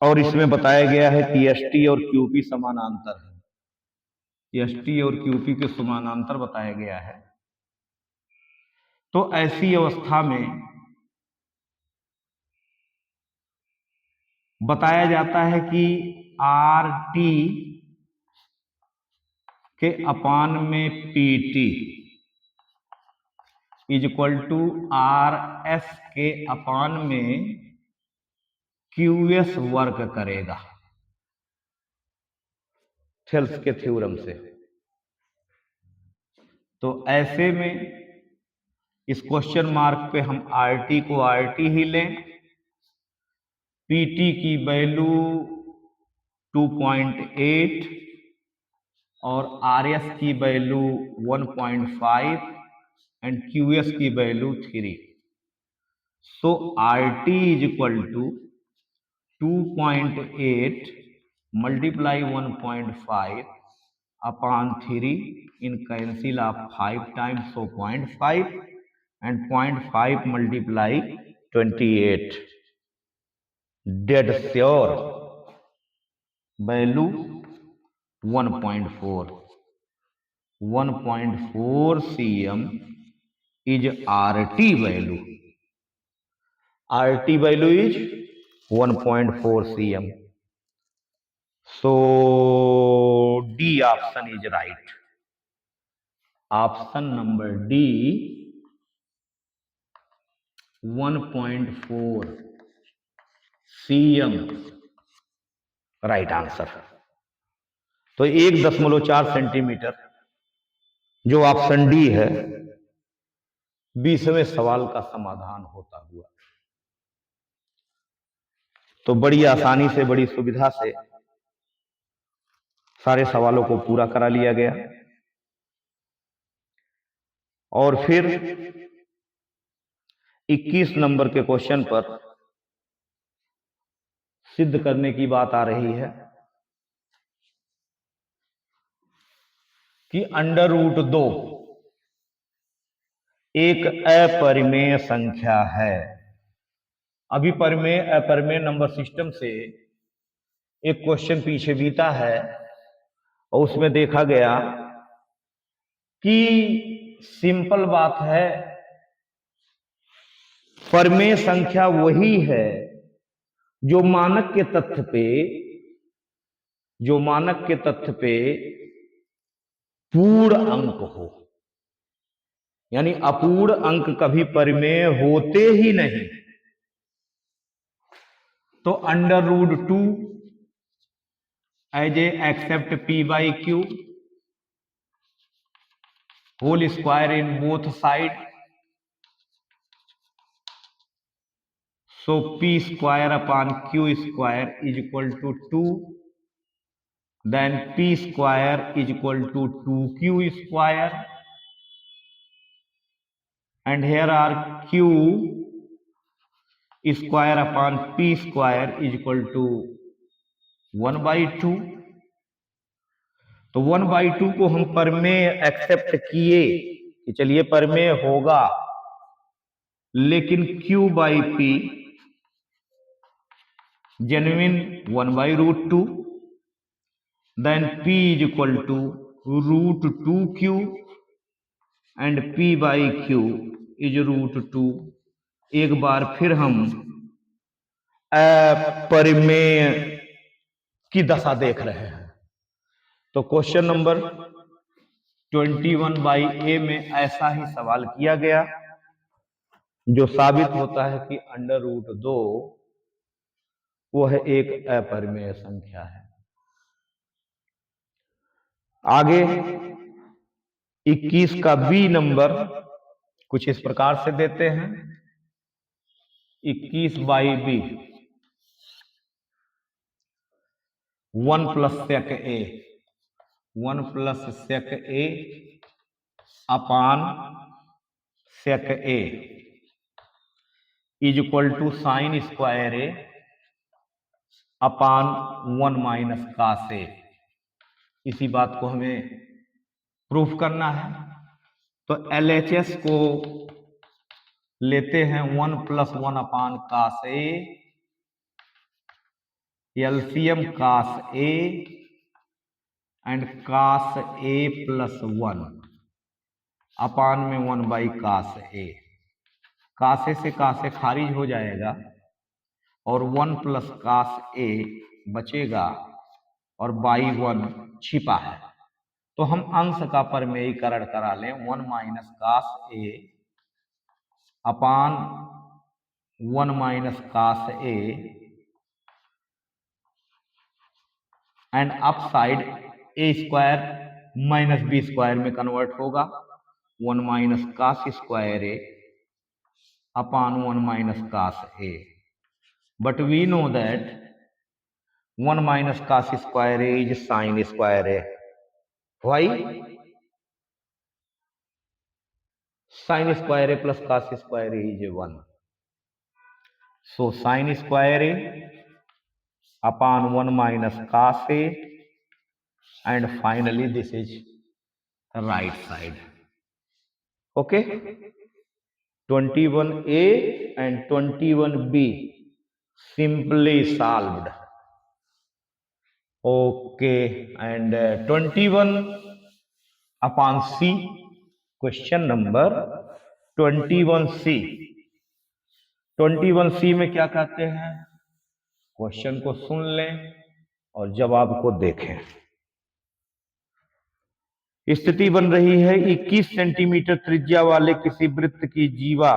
और इसमें बताया गया है कि ST और QP समानांतर है, ST और QP के समानांतर बताया गया है। तो ऐसी अवस्था में बताया जाता है कि आर टी के अपान में P T is equal to R S के अपान में क्यू एस वर्क करेगा, थेल्स के थ्योरम से। तो ऐसे में इस क्वेश्चन मार्क पे हम आर टी को आर टी ही लें, पी टी की वैल्यू 2.8 और आर एस की वैल्यू 1.5 एंड क्यू एस की value 3। So R T is equal to 2.8 multiply 1.5 upon 3 in cancel of 5 times, so 0.5 and 0.5 multiply 28, dead sure value 1.4 cm is RT value. RT value is 1.4 cm. So D option is right. Option number D 1.4 cm right answer. तो 1.4 सेंटीमीटर जो ऑप्शन डी है 20वें सवाल का समाधान होता हुआ। तो बड़ी आसानी से, बड़ी सुविधा से सारे सवालों को पूरा करा लिया गया। और फिर 21 नंबर के क्वेश्चन पर सिद्ध करने की बात आ रही है कि √2 एक अपरिमेय संख्या है। अभी परिमेय अपरिमेय नंबर सिस्टम से एक क्वेश्चन पीछे बीता है और उसमें देखा गया कि सिंपल बात है, परिमेय संख्या वही है जो मानक के तथ्य पे पूर्ण अंक हो, यानी अपूर्ण अंक कभी परिमेय होते ही नहीं। तो √2 as A except p/q whole square in both side, so p² upon q² is equal to 2, then p² is equal to 2q², and here are q square upon p² is equal to 1/2। तो 1/2 को हम परिमेय एक्सेप्ट किए कि चलिए परिमेय होगा, लेकिन q/p genuine 1/√2, then p is equal to √2q and p/q is √2। एक बार फिर हम अपरिमेय की दशा देख रहे हैं। तो क्वेश्चन नंबर 21/A में ऐसा ही सवाल किया गया, जो साबित होता है कि √2 वह एक अपरिमेय संख्या है। आगे 21 का बी नंबर कुछ इस प्रकार से देते हैं। 21/B 1 + sec_a 1 + sec_a upon sec_a is equal to sin² upon 1 - cos a। इसी बात को हमें प्रूफ करना है। तो LHS को लेते हैं 1 + 1 upon cos a, LCM cos a and cos a + 1 upon में 1/cos a। कासे कासे खारिज हो जाएगा और 1 प्लस कास ए बचेगा और बाई 1 छिपा है, तो हम अंश का परमेयीकरण करा लें 1 minus cos A upon 1 minus cos A and up side A square minus B square में कन्वर्ट होगा 1 minus cos square A upon 1 minus cos A, but we know that 1 minus cos square A is sine square A. Why? Sin square a plus cos square a is 1. So sin square a upon 1 minus cos a, and finally this is right side. Okay, 21a and 21b simply solved. Okay, and 21 upon c, question number 21c. 21c में क्या कहते हैं, क्वेश्चन को सुन लें और जवाब को देखें. स्थिति बन रही है 21 सेंटीमीटर त्रिज्या वाले किसी वृत्त की जीवा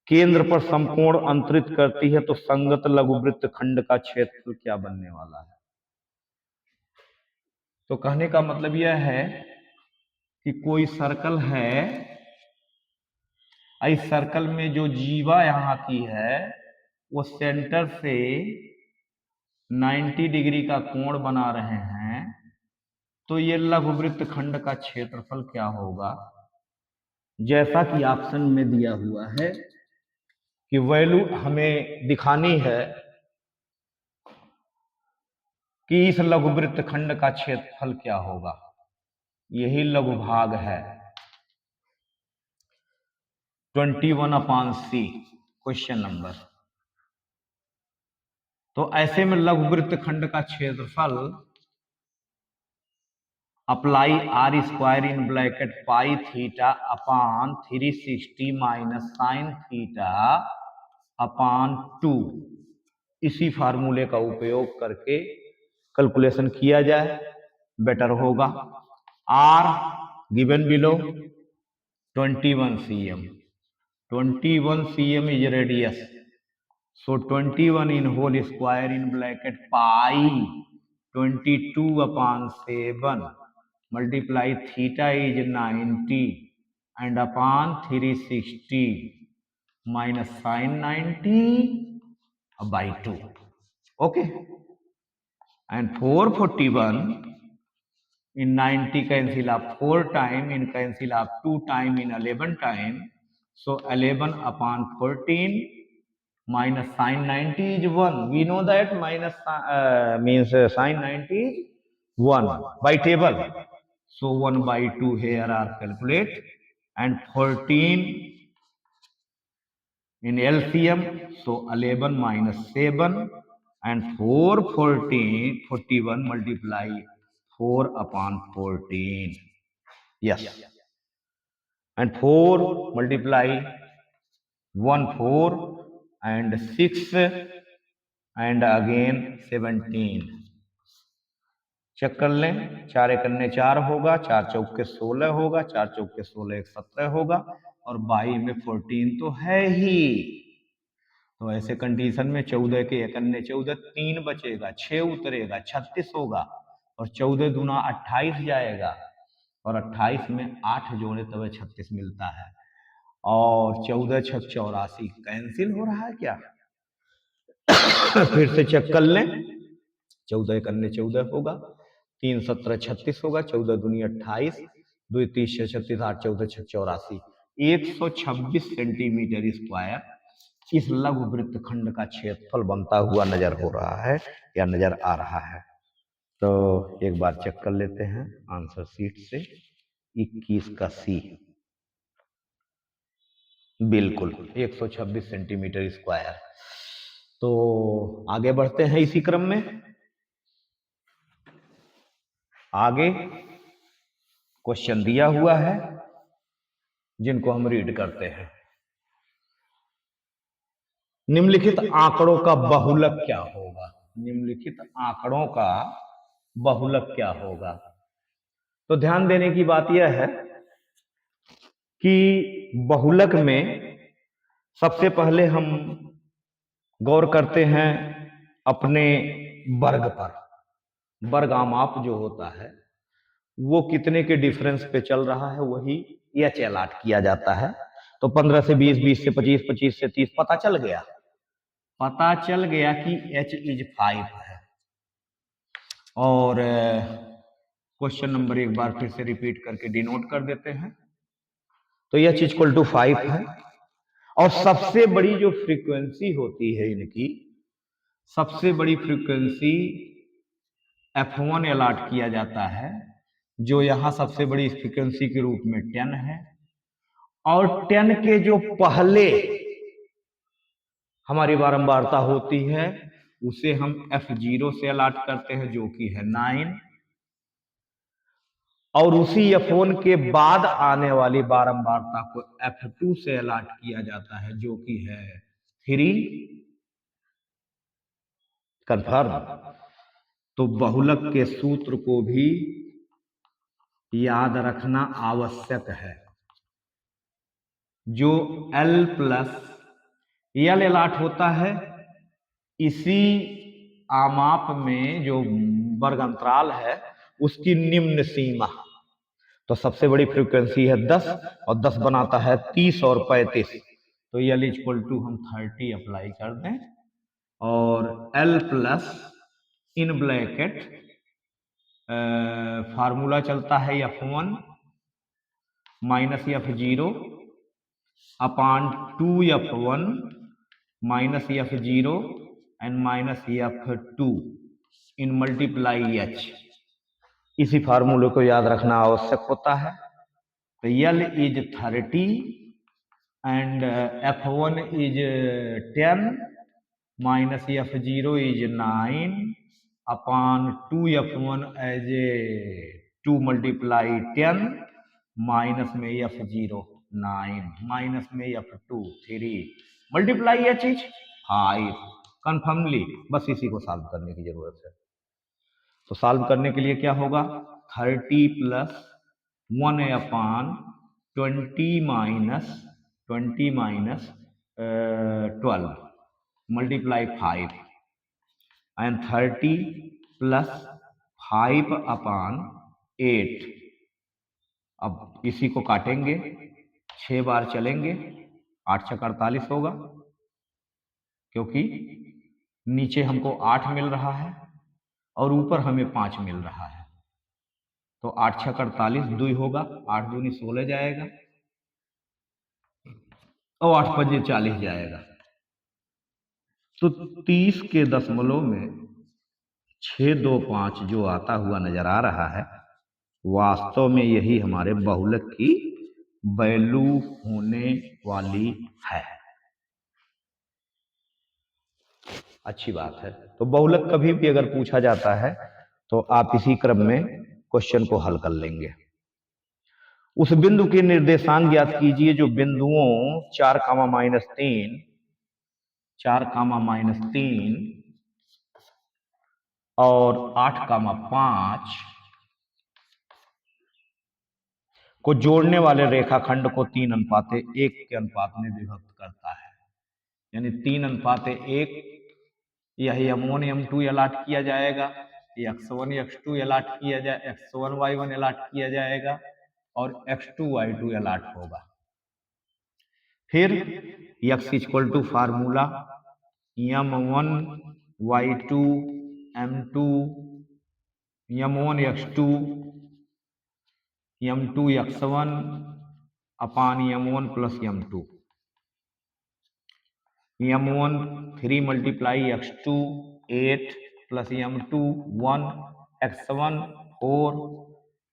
केंद्र पर समकोण अंतरित करती है, तो संगत लघुवृत्त खंड का क्षेत्रफल क्या बनने वाला है. तो कहने का मतलब यह है कि कोई सर्कल है, इस सर्कल में जो जीवा यहां की है वो सेंटर से 90 डिग्री का कोण बना रहे हैं, तो ये लघुवृत्त खंड का क्षेत्रफल क्या होगा. जैसा कि ऑप्शन में दिया हुआ है कि वैल्यू हमें दिखानी है कि इस लघुवृत्त खंड का क्षेत्रफल क्या होगा. यही लघुभाग है 21 अपॉन सी क्वेश्चन नंबर. तो ऐसे में लघुवृत्त खंड का क्षेत्रफल apply r square in bracket pi theta upon 360 minus sine theta upon 2, इसी फार्मूले का उपयोग करके कैलकुलेशन किया जाए बेटर होगा. Are given below 21 cm. 21 cm is radius, so 21 in whole square in bracket pi 22 upon 7 multiply theta is 90 and upon 360 minus sin 90 by 2. Okay, and 441 in 90 cancel up 4 time, in cancel up 2 time, in 11 time, so 11 upon 14 minus sin 90 is 1. We know that minus means sin 90 is 1 by table, so 1 by 2 here are calculate, and 14 in LCM, so 11 minus 7 and 41 multiply 4 upon 14. Yes, and 4 multiply 1 4 and 6 and again 17. Check कर लें, 4 एकन्ने 4 होगा, 4 चौके 16 होगा, 4 चौके 16 एक 17 होगा, और 22 में 14 तो है ही. तो ऐसे कंडीशन में 14 के एकन्ने 14, 3 बचेगा, 6 उतरेगा, 36 होगा, और 14 दूना 28 जाएगा, और 28 में 8 जोड़े तब 36 मिलता है, और 14 छक 84 कैंसिल हो रहा है क्या. फिर से चेक कर लें, 14 एकन्ने 14 होगा, 3 17 36 होगा, 14 दूनी 28, 2 30 36 8 14 छक 84, 126 सेंटीमीटर स्क्वायर इस लघुवृत्त खंड का क्षेत्रफल बनता हुआ नजर हो रहा है या नजर आ रहा है. तो एक बार चेक कर लेते हैं आंसर शीट से. 21 का सी बिल्कुल 126 सेंटीमीटर स्क्वायर. तो आगे बढ़ते हैं इसी क्रम में. आगे क्वेश्चन दिया हुआ है जिनको हम रीड करते हैं। निम्नलिखित आंकड़ों का बहुलक क्या होगा? निम्नलिखित आंकड़ों का बहुलक क्या होगा? तो ध्यान देने की बात यह है कि बहुलक में सबसे पहले हम गौर करते हैं अपने वर्ग पर। वर्ग आमाप जो होता है वो कितने के डिफरेंस पे चल रहा है, वही एच अलाट किया जाता है। तो 15 से 20, 20 से 25, 25 से 30 पता चल गया कि h इज 5 है। और क्वेश्चन नंबर एक बार फिर से रिपीट करके डिनोट कर देते हैं। तो h इक्वल टू 5 है। और सबसे बड़ी जो फ्रीक्वेंसी होती है इनकी, सबसे बड़ी फ्रीक्वेंसी f1 अलाट किया जाता है, जो यहां सबसे बड़ी फ्रीक्वेंसी के रूप में 10 है। और 10 के जो पहले हमारी बारंबारता होती है उसे हम f0 से अलाट करते हैं, जो कि है 9। और उसी f1 के बाद आने वाली बारंबारता को f2 से अलाट किया जाता है, जो कि है 3। कंफर्म? तो बहुलक के सूत्र को भी याद रखना आवश्यक है। जो L प्लस L अलाट होता है, इसी आमाप में जो वर्ग अंतराल है उसकी निम्न सीमा। तो सबसे बड़ी फ्रीक्वेंसी है 10 और 10 बनाता है 30 और 35। तो L इक्वल टू हम 30 अप्लाई कर दें और L plus in bracket formula चलता है f1 minus f0 upon 2f1 minus f0 and minus f2 in multiply h। इसी फार्मूले को याद रखना आवश्यक होता है। तो L is 30 and f1 is 10 minus f0 is 9 upon 2f1 as a 2 multiply 10 minus में f0 9 माइनस में f2 3 multiply h is 5। Confirmly बस इसी को सॉल्व करने की जरूरत है। तो सॉल्व करने के लिए क्या होगा? 30 plus 1 upon 20 minus 12 multiply 5 and 30 plus 5 upon 8। अब इसी को काटेंगे, 6 बार चलेंगे, 8 छक 48 होगा, क्योंकि नीचे हमको 8 मिल रहा है और ऊपर हमें 5 मिल रहा है। तो 8 छक 48 2 होगा, 8 दूनी 16 जाएगा और 8 पंजे 40 जाएगा। तो 30 के दशमलव में 625 जो आता हुआ नजर आ रहा है, वास्तव में यही हमारे बहुलक की वैल्यू होने वाली है। अच्छी बात है। तो बहुलक कभी भी अगर पूछा जाता है तो आप इसी क्रम में क्वेश्चन को हल कर लेंगे। उस बिंदु के निर्देशांक ज्ञात कीजिए जो बिंदुओं 4, -3 और 8, 5 को जोड़ने वाले रेखाखंड को 3:1 के अनुपात में विभक्त करता है। यानी 3:1 यही m1 m2 अलाट किया जाएगा, x1 x2 अलाट किया जाए, x1 y1 अलाट किया जाएगा और x2 y2 अलाट होगा। फिर x equal to formula m1 y2 m2 m1 x2 m2 x1 upon m1 plus m2। m1 3 multiply x2 8 plus m2 1 x1 4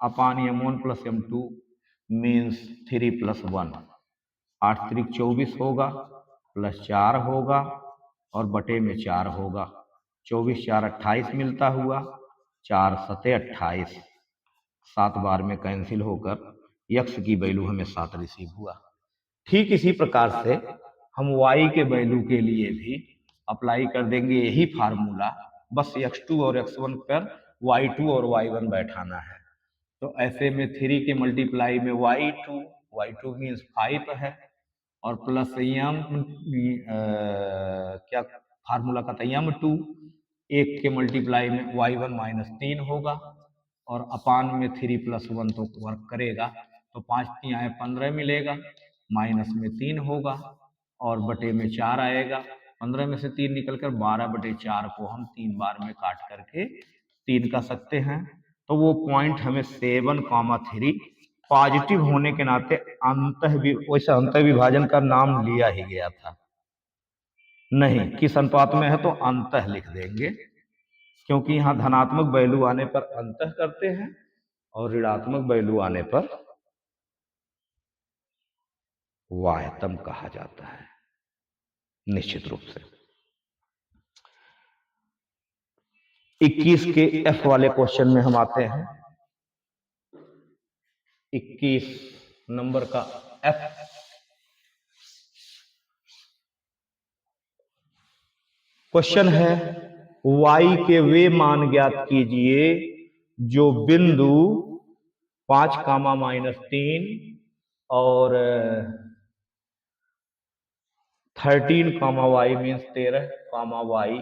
upon m1 plus m2 means 3 plus 1। 8 3 24 होगा, प्लस 4 होगा और बटे में 4 होगा। 24 4 28 मिलता हुआ, 4 7 28, 7 बार में कैंसिल होकर x की वैल्यू हमें 7 रिसीव हुआ। ठीक इसी प्रकार से हम y के वैल्यू के लिए भी अप्लाई कर देंगे यही फार्मूला, बस x2 और x1 पर y2 और y1 बैठाना है। तो ऐसे में 3 के मल्टीप्लाई में y2 मीन्स 5 है, और प्लस यम क्या फार्मूला का था, m2, 1 के मल्टीप्लाई में y1 माइनस 3 होगा, और अपान में 3 + 1 तो वर्क करेगा, तो 5 3 आए 15 मिलेगा, माइनस में 3 होगा और बटे में 4 आएगा। 15 में से 3 निकल कर 12/4 को हम 3 बार में काट करके 3 कर सकते हैं। तो वो पॉइंट हमें 7,3 पॉजिटिव होने के नाते वैसे अंतः विभाजन का नाम लिया ही गया था, नहीं किस अनुपात में है तो अंतः लिख देंगे, क्योंकि यहाँ धनात्मक वैल्यू आने पर अंतः करते हैं और ऋणात्मक वैल्यू आने पर वाह्यतम कहा जाता है निश्चित रूप से। 21 के एफ वाले क्वेश्चन में हम आते हैं। 21 नंबर का एफ, क्वेश्चन है y के वे मान ज्ञात कीजिए जो बिंदु 5,-3 और 13, y मीन्स 13, y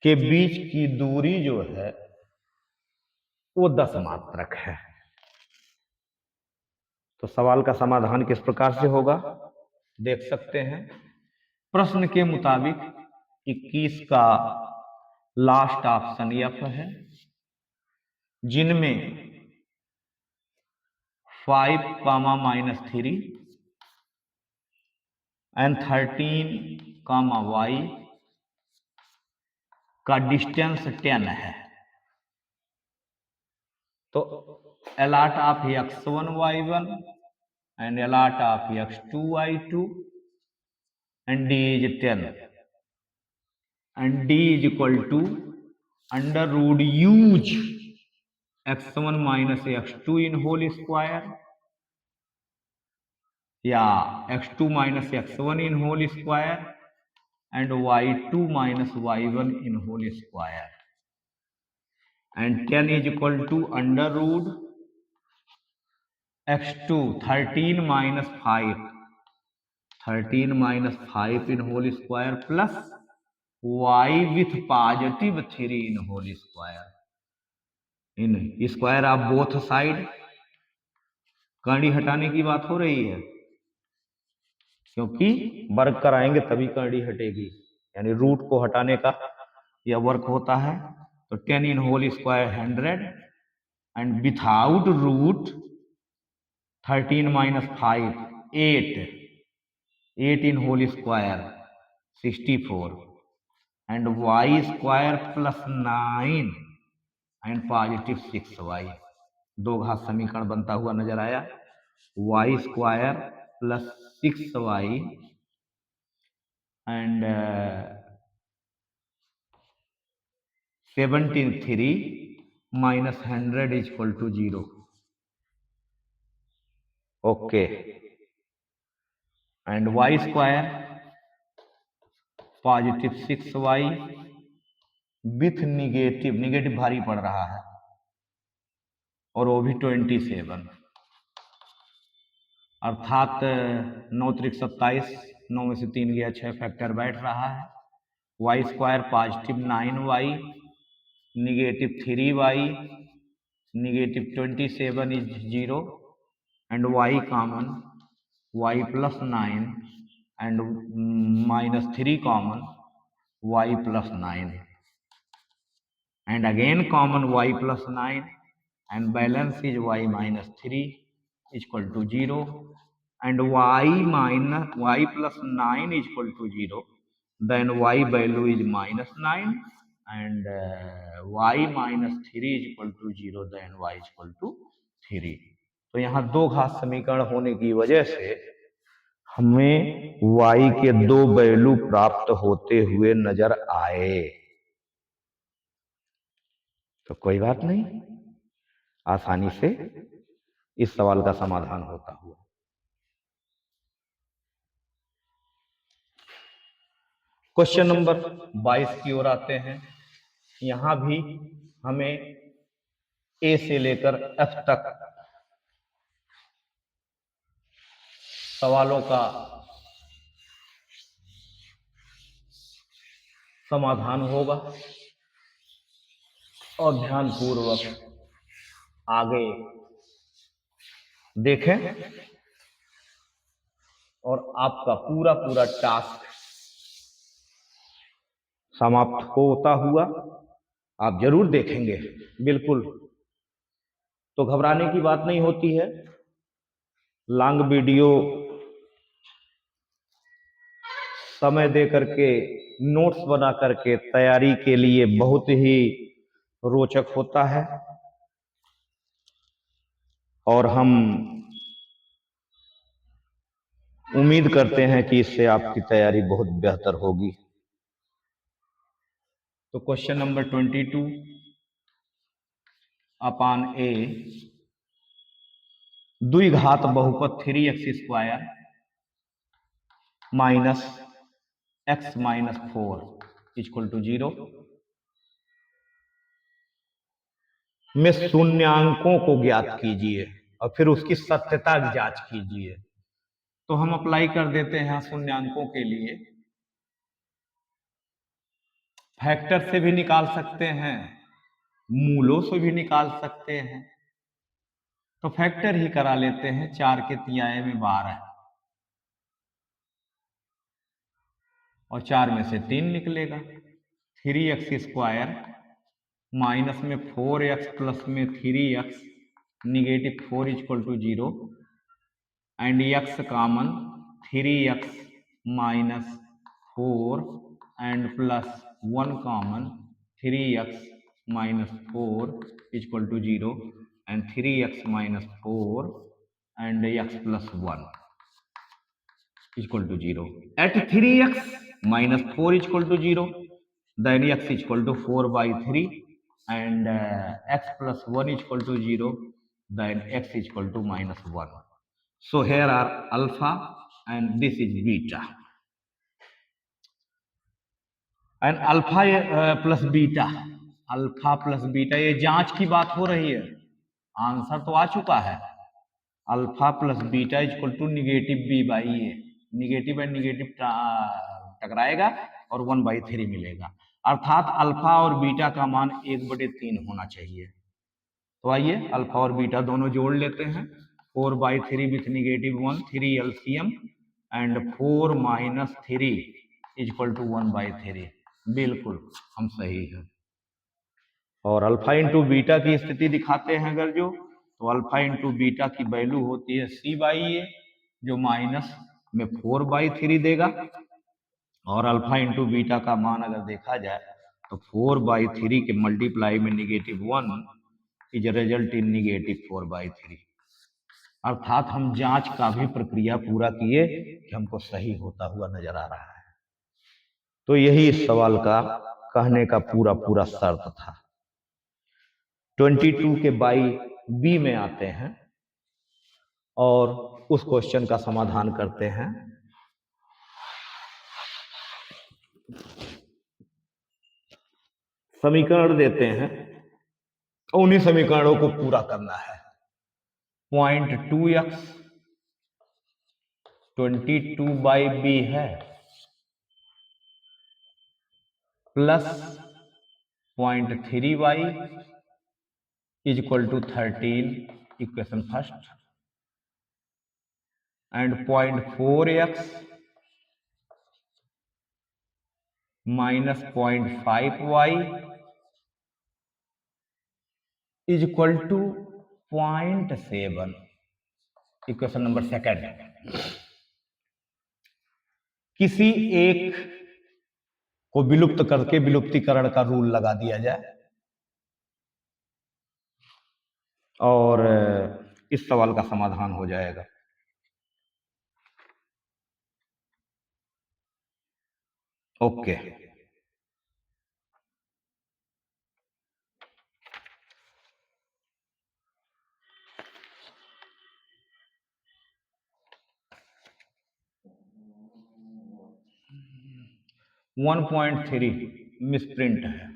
के बीच की दूरी जो है वो 10 मात्रक है। तो सवाल का समाधान किस प्रकार से होगा देख सकते हैं। प्रश्न के मुताबिक 21 का लास्ट ऑप्शन एफ है, जिनमें 5, -3 और 13, y का डिस्टेंस 10 है। तो a lot of x1 y1 and a lot of x2 y2 and d is 10 and d is equal to under root use x1 minus x2 in whole square या x2 minus x1 in whole square and y2 minus y1 in whole square, and 10 is equal to under root x2 13 minus 5 in whole square plus y with positive 3 in whole square in square of both side. कड़ी हटाने की बात हो रही है, क्योंकि वर्ग कराएंगे तभी कड़ी हटेगी, यानी रूट को हटाने का यह वर्क होता है। तो 10 in whole square 100 and without root 13 minus 5 8 in whole square 64 and y square plus 9 and positive 6y। दो घात समीकरण बनता हुआ नजर आया, y square plus 6y and 73 minus 100 is equal to 0। Okay, and y square positive 6y with negative भारी पड़ रहा है और वो भी 27, अर्थात 9 त्रिक 27, 9 में से 3 गया 6 फैक्टर बैठ रहा है। y square positive 9y negative 3y negative 27 is 0 and y common y plus 9 and minus 3 common y plus 9 and again common y plus 9 and balance is y minus 3 is equal to 0 and y plus 9 is equal to 0, then y value is minus 9 and y minus 3 is equal to 0, then y is equal to 3। तो यहाँ दो घात समीकरण होने की वजह से हमें y के दो वैल्यू प्राप्त होते हुए नजर आए। तो कोई बात नहीं, आसानी से इस सवाल का समाधान होता हुआ। क्वेश्चन नंबर 22 की ओर आते हैं। यहां भी हमें ए से लेकर एफ तक सवालों का समाधान होगा और ध्यानपूर्वक आगे देखें और आपका पूरा पूरा टास्क समाप्त होता हुआ आप जरूर देखेंगे। बिल्कुल, तो घबराने की बात नहीं होती है। लॉन्ग वीडियो समय दे करके, नोट्स बना करके तैयारी के लिए बहुत ही रोचक होता है और हम उम्मीद करते हैं कि इससे आपकी तैयारी बहुत बेहतर होगी। तो क्वेश्चन नंबर 22 अपान ए द्विघात बहुपद 3x² minus x minus 4 equal to 0 में शून्यांकों को ज्ञात कीजिए और फिर उसकी सत्यता की जांच कीजिए। तो हम अप्लाई कर देते हैं शून्यांकों के लिए। फैक्टर से भी निकाल सकते हैं, मूलों से भी निकाल सकते हैं। तो फैक्टर ही करा लेते हैं। 4 के तिहाई में 12 और 4 में से 3 निकलेगा। 3x² माइनस में 4x प्लस में 3x negative 4 equal to 0 and x common 3x minus 4 and plus 1 common 3x minus 4 equal to 0 and 3x minus 4 and x plus 1 equal to 0. At 3x minus 4 equal to 0, then x equal to 4 by 3 and x plus 1 equal to 0, then x equal to minus 1. So here are alpha and this is beta. And alpha plus beta, alpha plus beta, ये जांच की बात हो रही है। आंसर तो आ चुका है। Alpha plus beta equal to negative B by A, negative and negative टकराएगा और 1/3 मिलेगा। अर्थात अल्फा और बीटा का मान 1/3 होना चाहिए। तो आइए अल्फा और बीटा दोनों जोड़ लेते हैं। 4/3 with negative 1, 3 LCM and 4 minus 3 equal to 1/3। बिल्कुल हम सही है। और अल्फा इंटू बीटा की स्थिति दिखाते हैं अगर जो, तो अल्फा इंटू बीटा की वैल्यू होती है c/a, जो माइनस में 4/3 देगा। और अल्फा इंटू बीटा का मान अगर देखा जाए तो 4/3 के मल्टीप्लाई में negative 1 is result in negative 4/3। अर्थात हम जांच का भी प्रक्रिया पूरा किए कि हमको सही होता हुआ नजर आ रहा है। तो यही इस सवाल का कहने का पूरा पूरा शर्त था। 22 के बाई बी में आते हैं और उस क्वेश्चन का समाधान करते हैं। समीकरण देते हैं और उन्हीं समीकरणों को पूरा करना है। 0.2x 22/b है plus 0.3y is equal to 13, equation first, and 0.4x minus 0.5y is equal to 0.7, equation number second. किसी एक को विलुप्त करके विलुप्तीकरण का रूल लगा दिया जाए और इस सवाल का समाधान हो जाएगा। ओके, 1.3 मिसप्रिंट है,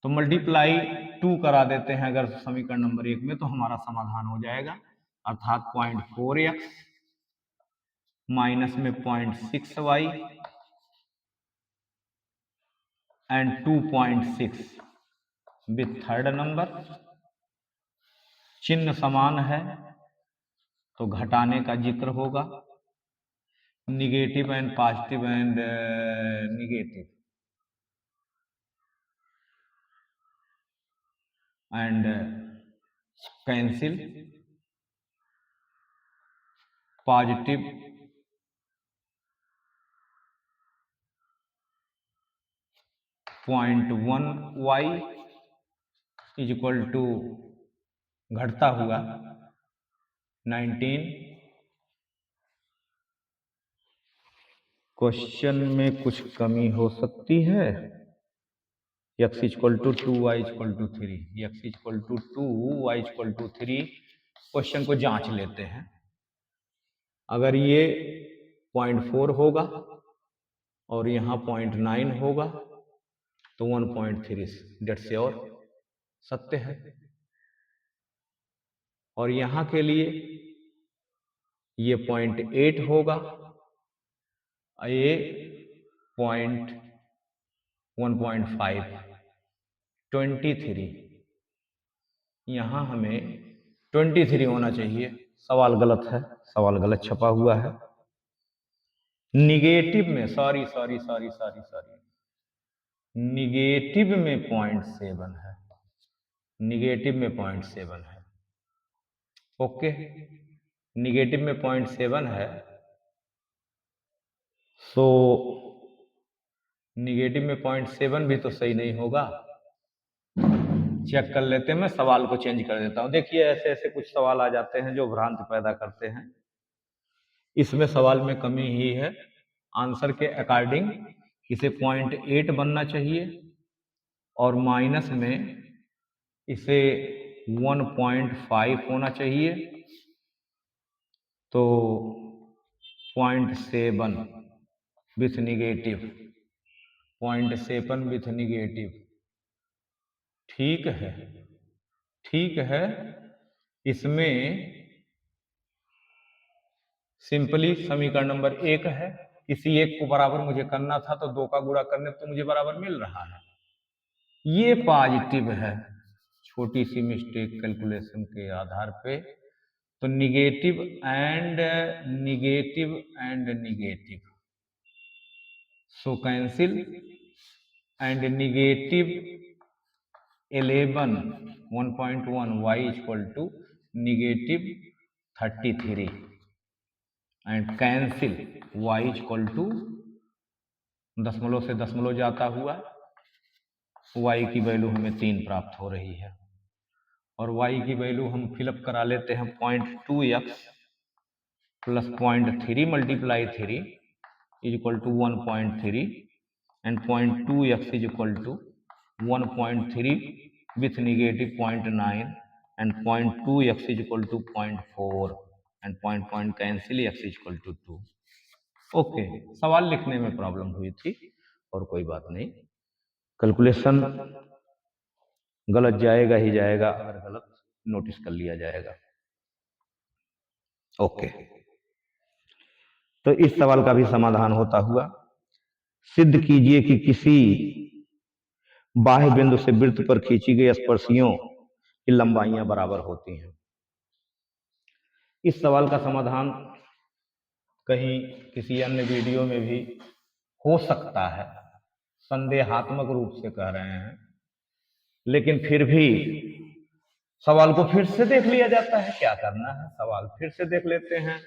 तो मल्टीप्लाई 2 करा देते हैं अगर समीकरण नंबर 1 में, तो हमारा समाधान हो जाएगा, अर्थात 0.4x माइनस में 0.6y and 2.6 with third number. चिन्ह समान है तो घटाने का जिक्र होगा, negative and positive and negative and cancel, positive .1y is equal to घटता हुआ 19। क्वेश्चन में कुछ कमी हो सकती है। x equal to 2 y equal to 3, x equal to 2 y equal to 3। Question को जांच लेते हैं। अगर ये 0.4 होगा और यहाँ 0.9 होगा तो 1.3 डेट से और सत्य है, और यहाँ के लिए ये 0.8 होगा, ये 1.5 23। यहाँ हमें 23 होना चाहिए, सवाल गलत है, सवाल गलत छपा हुआ है। निगेटिव में सॉरी निगेटिव में 0.7 है, निगेटिव में 0.7 है। ओके, निगेटिव में 0.7 है, सो निगेटिव में 0.7 भी तो सही नहीं होगा। चेक कर लेते हैं, मैं सवाल को चेंज कर देता हूं। देखिए ऐसे ऐसे कुछ सवाल आ जाते हैं जो भ्रांति पैदा करते हैं। इसमें सवाल में कमी ही है, आंसर के अकॉर्डिंग इसे 0.8 बनना चाहिए और माइनस में इसे 1.5 होना चाहिए, तो 0.7 विथ निगेटिव, 0.7 विथ निगेटिव। ठीक है, ठीक है। इसमें सिंपली समीकरण नंबर 1 है, किसी एक को बराबर मुझे करना था तो 2 का गुणा करने तो मुझे बराबर मिल रहा है। ये पॉजिटिव है, छोटी सी मिस्टेक कैलकुलेशन के आधार पे, तो negative and negative and negative, so cancel and negative 11 1.1 y equal to negative 33 and cancel y equal to दशमलव से दशमलव जाता हुआ y की वैल्यू हमें 3 प्राप्त हो रही है, और y की वैल्यू हम फिलअप करा लेते हैं 0.2x plus 0.3 multiply 3 is equal to 1.3 and 0.2x is equal to 1.3 with negative 0.9 and 0.2x is equal to 0.4 and point cancel x equal to 2। Okay, सवाल लिखने में प्रॉब्लम हुई थी और कोई बात नहीं, कैलकुलेशन गलत जाएगा ही जाएगा अगर गलत नोटिस कर लिया जाएगा। ओके, तो इस सवाल का भी समाधान होता हुआ, सिद्ध कीजिए कि किसी बाह्य बिंदु से वृत्त पर खींची गई स्पर्शियों की लंबाइयां बराबर होती हैं। इस सवाल का समाधान कहीं किसी अन्य वीडियो में भी हो सकता है, संदेहात्मक रूप से कह रहे हैं, लेकिन फिर भी सवाल को फिर से देख लिया जाता है। क्या करना है, सवाल फिर से देख लेते हैं,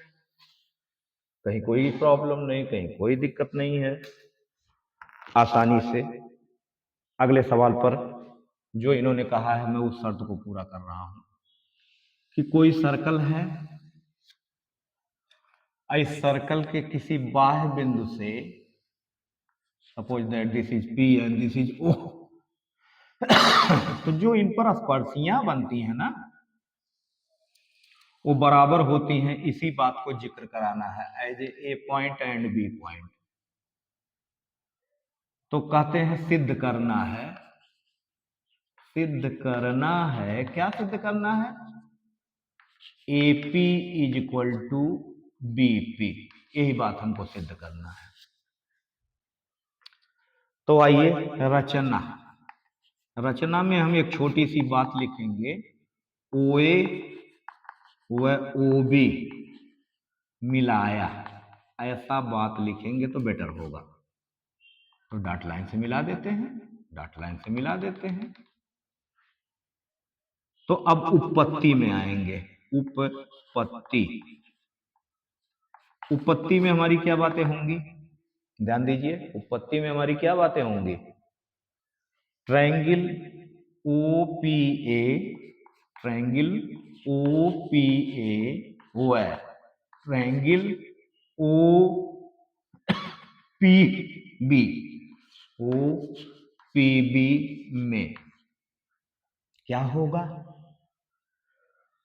कहीं कोई प्रॉब्लम नहीं, कहीं कोई दिक्कत नहीं है। आसानी से अगले सवाल पर जो इन्होंने कहा है मैं उस शर्त को पूरा कर रहा हूं कि कोई सर्कल है, इस सर्कल के किसी बाह्य बिंदु से, suppose that this is P and this is O, तो जो इन पर स्पर्शियां बनती हैं ना वो बराबर होती हैं, इसी बात को जिक्र कराना है as A point and B point. तो कहते हैं सिद्ध करना है, सिद्ध करना है, क्या सिद्ध करना है? AP is equal to BP, यही बात हमको सिद्ध करना है। तो आइए रचना, रचना में हम एक छोटी सी बात लिखेंगे, OA व OB मिलाया, ऐसा बात लिखेंगे तो बेटर होगा। तो डॉट लाइन से मिला देते हैं, डॉट लाइन से मिला देते हैं। तो अब उपपत्ति में आएंगे, उपपत्ति, उपपत्ति में हमारी क्या बातें होंगी? ध्यान दीजिए, उपपत्ति में हमारी क्या बातें होंगी? ट्रायंगल OPA, ट्रायंगल OPA व ट्रायंगल OPB, OPB में क्या होगा?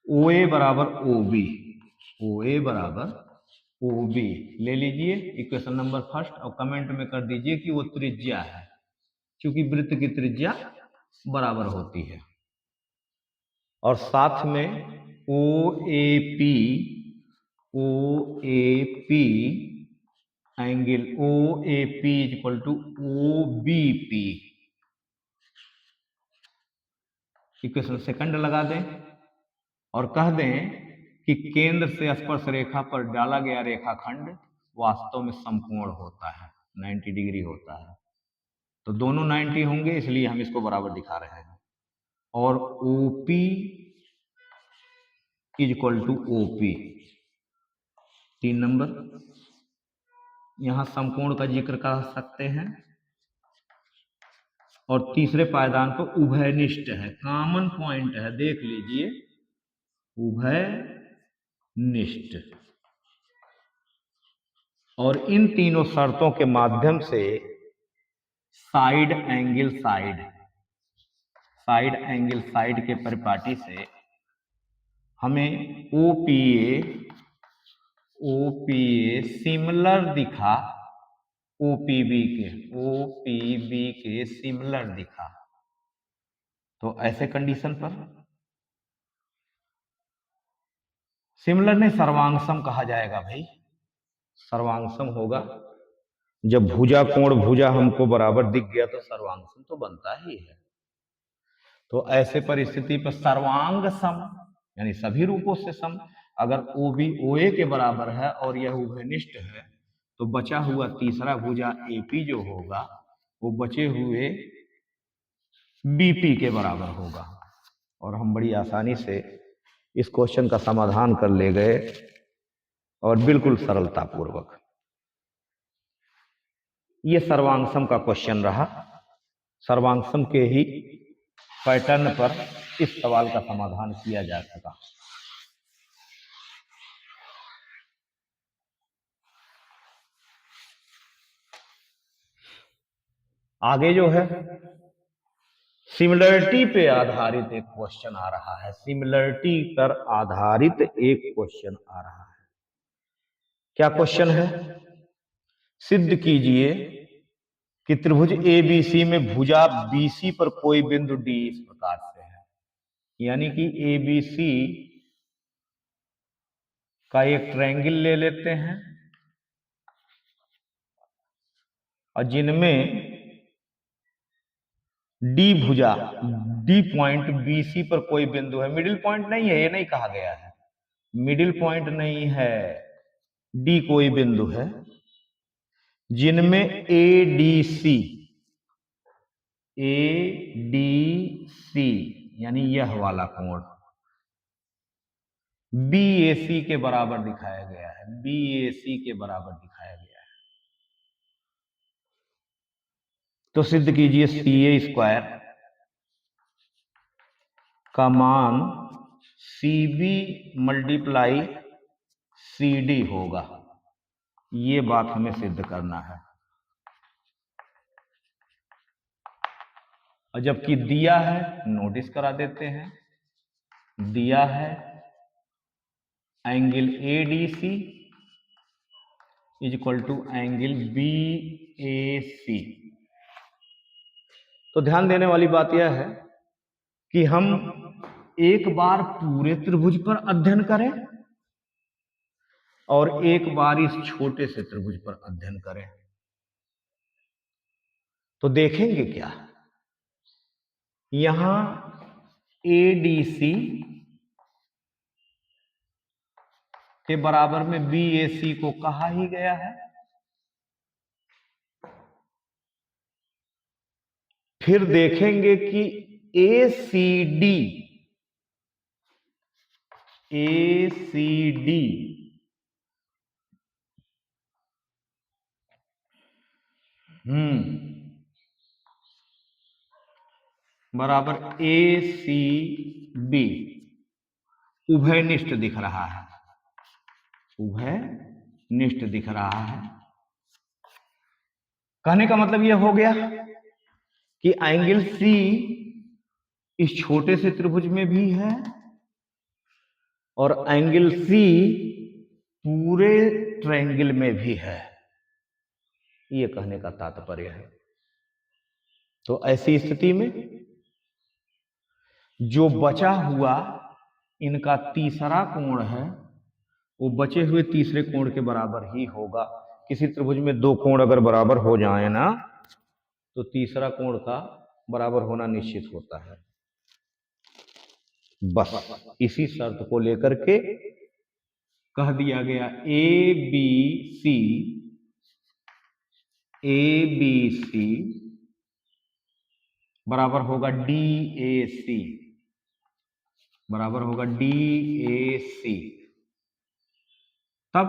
OA बराबर OB, OA बराबर OB ले लीजिए इक्वेशन नंबर फर्स्ट, और कमेंट में कर दीजिए कि वो त्रिज्या है, क्योंकि वृत्त की त्रिज्या बराबर होती है। और साथ में OAP, OAP angle OAP is equal to OBP, equation second लगा दें और कह दें कि केंद्र से स्पर्श रेखा पर डाला गया रेखाखंड वास्तव में समकोण होता है, 90 डिग्री होता है। तो दोनों 90 होंगे, इसलिए हम इसको बराबर दिखा रहे हैं। और OP is equal to OP, 3 number, यहां समकोण का जिक्र कर सकते हैं। और तीसरे पायदान पर उभयनिष्ठ है, कॉमन पॉइंट है, देख लीजिए, उभयनिष्ठ। और इन तीनों शर्तों के माध्यम से side angle side, side angle side के परिपाटी से हमें OPA सिमिलर दिखा, OPB के सिमिलर दिखा। तो ऐसे कंडीशन पर सिमिलर नहीं, सर्वांगसम कहा जाएगा भाई, सर्वांगसम होगा। जब भुजा कोण भुजा हमको बराबर दिख गया तो सर्वांगसम तो बनता ही है। तो ऐसे परिस्थिति पर सर्वांग सम यानी सभी रूपों से सम, अगर OB OA के बराबर है और यह उभयनिष्ठ है, तो बचा हुआ तीसरा भुजा AP जो होगा वो बचे हुए BP के बराबर होगा। और हम बड़ी आसानी से इस क्वेश्चन का समाधान कर ले गए, और बिल्कुल सरलता पूर्वक। ये सर्वांगसम का क्वेश्चन रहा। सर्वांगसम के ही पैटर्न पर इस सवाल का समाधान किया जा सका। आगे जो है सिमिलरिटी पे आधारित एक क्वेश्चन आ रहा है, सिमिलरिटी पर आधारित एक क्वेश्चन आ रहा है। क्या क्वेश्चन है? सिद्ध कीजिए कि त्रिभुज ABC में भुजा BC पर कोई बिंदु D इस प्रकार से है, यानी कि ABC का एक ट्रायंगल ले लेते हैं और जिनमें D भुजा, D पॉइंट BC पर कोई बिंदु है, मिडिल पॉइंट नहीं है, ये नहीं कहा गया है, मिडिल पॉइंट नहीं है, D कोई बिंदु है, जिनमें ADC यानी यह वाला कोण BAC के बराबर दिखाया गया है, BAC के बराबर दिखाया गया है। तो सिद्ध कीजिए CA² का मान CB मल्टीप्लाई CD होगा, ये बात हमें सिद्ध करना है। और जबकि दिया है, नोटिस करा देते हैं, दिया है angle ADC is equal to angle BAC, तो ध्यान देने वाली बात यह है कि हम एक बार पूरे त्रिभुज पर अध्ययन करें और एक बार इस छोटे से त्रिभुज पर अध्ययन करें। तो देखेंगे क्या, यहां ADC के बराबर में BAC को कहा ही गया है। फिर देखेंगे कि ACD बराबर ACB उभयनिष्ठ दिख रहा है, उभयनिष्ठ दिख रहा है। कहने का मतलब यह हो गया कि एंगल C इस छोटे से त्रिभुज में भी है और एंगल C पूरे ट्रायंगल में भी है, ये कहने का तात्पर्य है। तो ऐसी स्थिति में जो बचा हुआ इनका तीसरा कोण है वो बचे हुए तीसरे कोण के बराबर ही होगा। किसी त्रिभुज में दो कोण अगर बराबर हो जाए ना तो तीसरा कोण का बराबर होना निश्चित होता है। बस इसी शर्त को लेकर के कह दिया गया ABC बराबर होगा DAC, बराबर होगा DAC। तब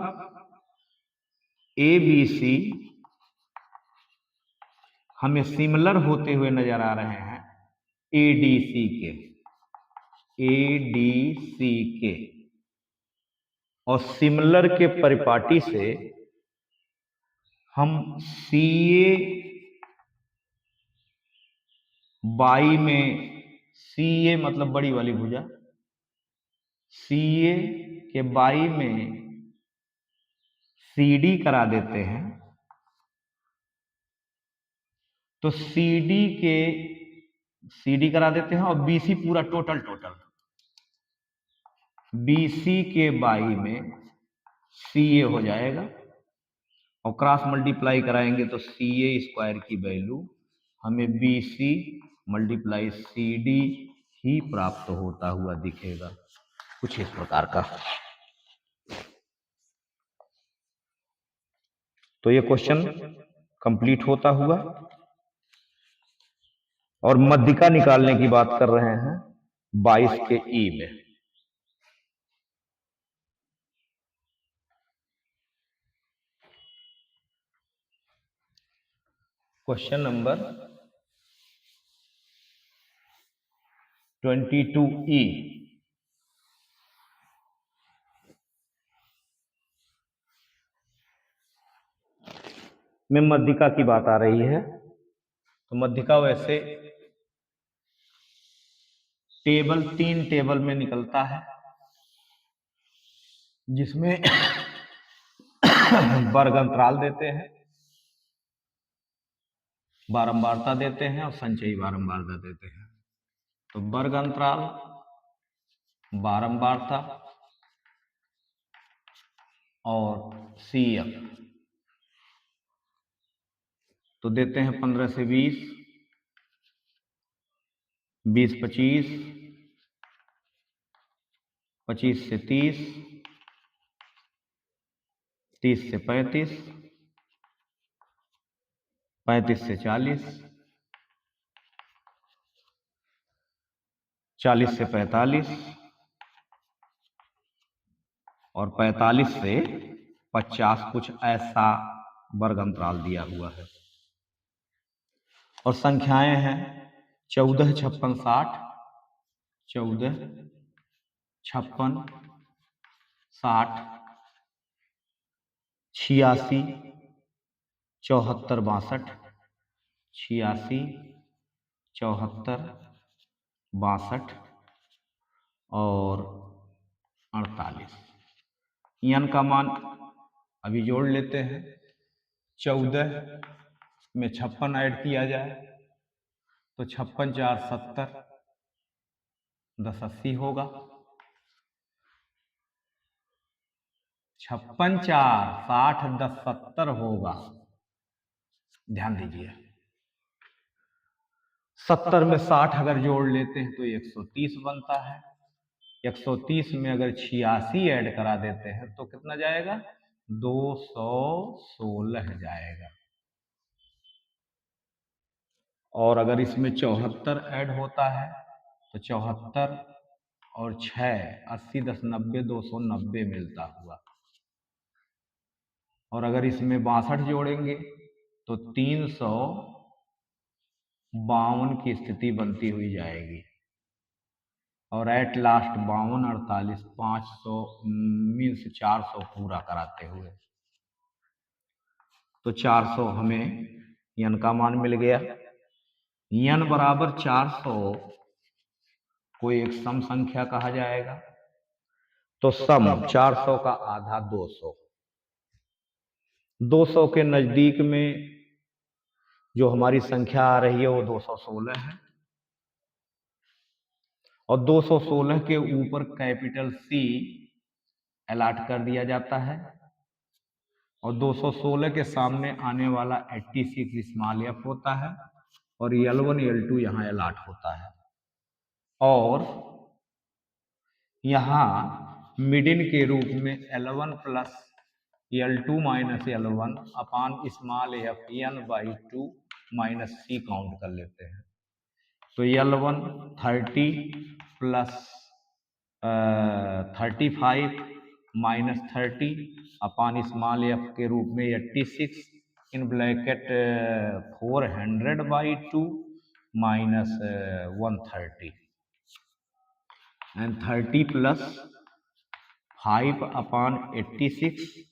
ABC हमें सिमिलर होते हुए नजर आ रहे हैं ADC के, और सिमिलर के परिपाटी से हम CA बाई में, CA मतलब बड़ी वाली भुजा, CA के बाई में CD करा देते हैं तो CD करा देते हैं और BC पूरा टोटल BC के बाई में CA हो जाएगा और क्रॉस मल्टीप्लाई कराएंगे तो CA स्क्वायर की वैल्यू हमें BC मल्टीप्लाई CD ही प्राप्त होता हुआ दिखेगा, कुछ इस प्रकार का। तो ये क्वेश्चन कंप्लीट होता हुआ और मध्यिका निकालने की बात कर रहे हैं 22 के ई में। क्वेश्चन नंबर 22E में मध्यिका की बात आ रही है। तो मध्यिका वैसे तीन टेबल में निकलता है जिसमें वर्ग अंतराल देते हैं, बारंबारता देते हैं और संचयी बारंबारता देते हैं। तो वर्ग अंतराल, बारंबारता और CF तो देते हैं 15 से 20, 20 25, 25 से 30, 30 से 35, 35 से 40, 40 से 45 और 45 से 50, कुछ ऐसा वर्ग अंतराल दिया हुआ है। और संख्याएं हैं 14 56 60, 14 56 60, 86 74 62, 86 74 62 और 48। n का मान अभी जोड़ लेते हैं। 14 में 56 ऐड किया जाए तो 56 4 70, 10 80 होगा। 56 4 60, 10 70 होगा। ध्यान दीजिए, 70 में 60 अगर जोड़ लेते हैं तो 130 बनता है। 130 में अगर 86 ऐड करा देते हैं तो कितना जाएगा? 216 जाएगा। और अगर इसमें 74 ऐड होता है तो 74 और 6 80 10 90, 290 मिलता हुआ। और अगर इसमें 62 जोड़ेंगे तो 352 की स्थिति बनती हुई जाएगी। और एट लास्ट 52 48 500 मीन्स 400 पूरा कराते हुए, तो 400 हमें यन का मान मिल गया। यन बराबर 400 को एक सम संख्या कहा जाएगा। तो सम 400 का आधा 200। 200 के नजदीक में जो हमारी संख्या आ रही है वो 216 है। और 216 के ऊपर कैपिटल सी अलॉट कर दिया जाता है। और 216 के सामने आने वाला 86 स्मॉल एफ होता है। और L1 L2 यहाँ अलॉट होता है। और यहाँ मिडिन के रूप में L1 प्लस L2 minus L1 upon small f n/2 minus c count कर लेते हैं। तो L1 30 plus 35 minus 30 upon small f के रूप में 86 in bracket 400/2 minus 130 and 30 plus 5 upon 86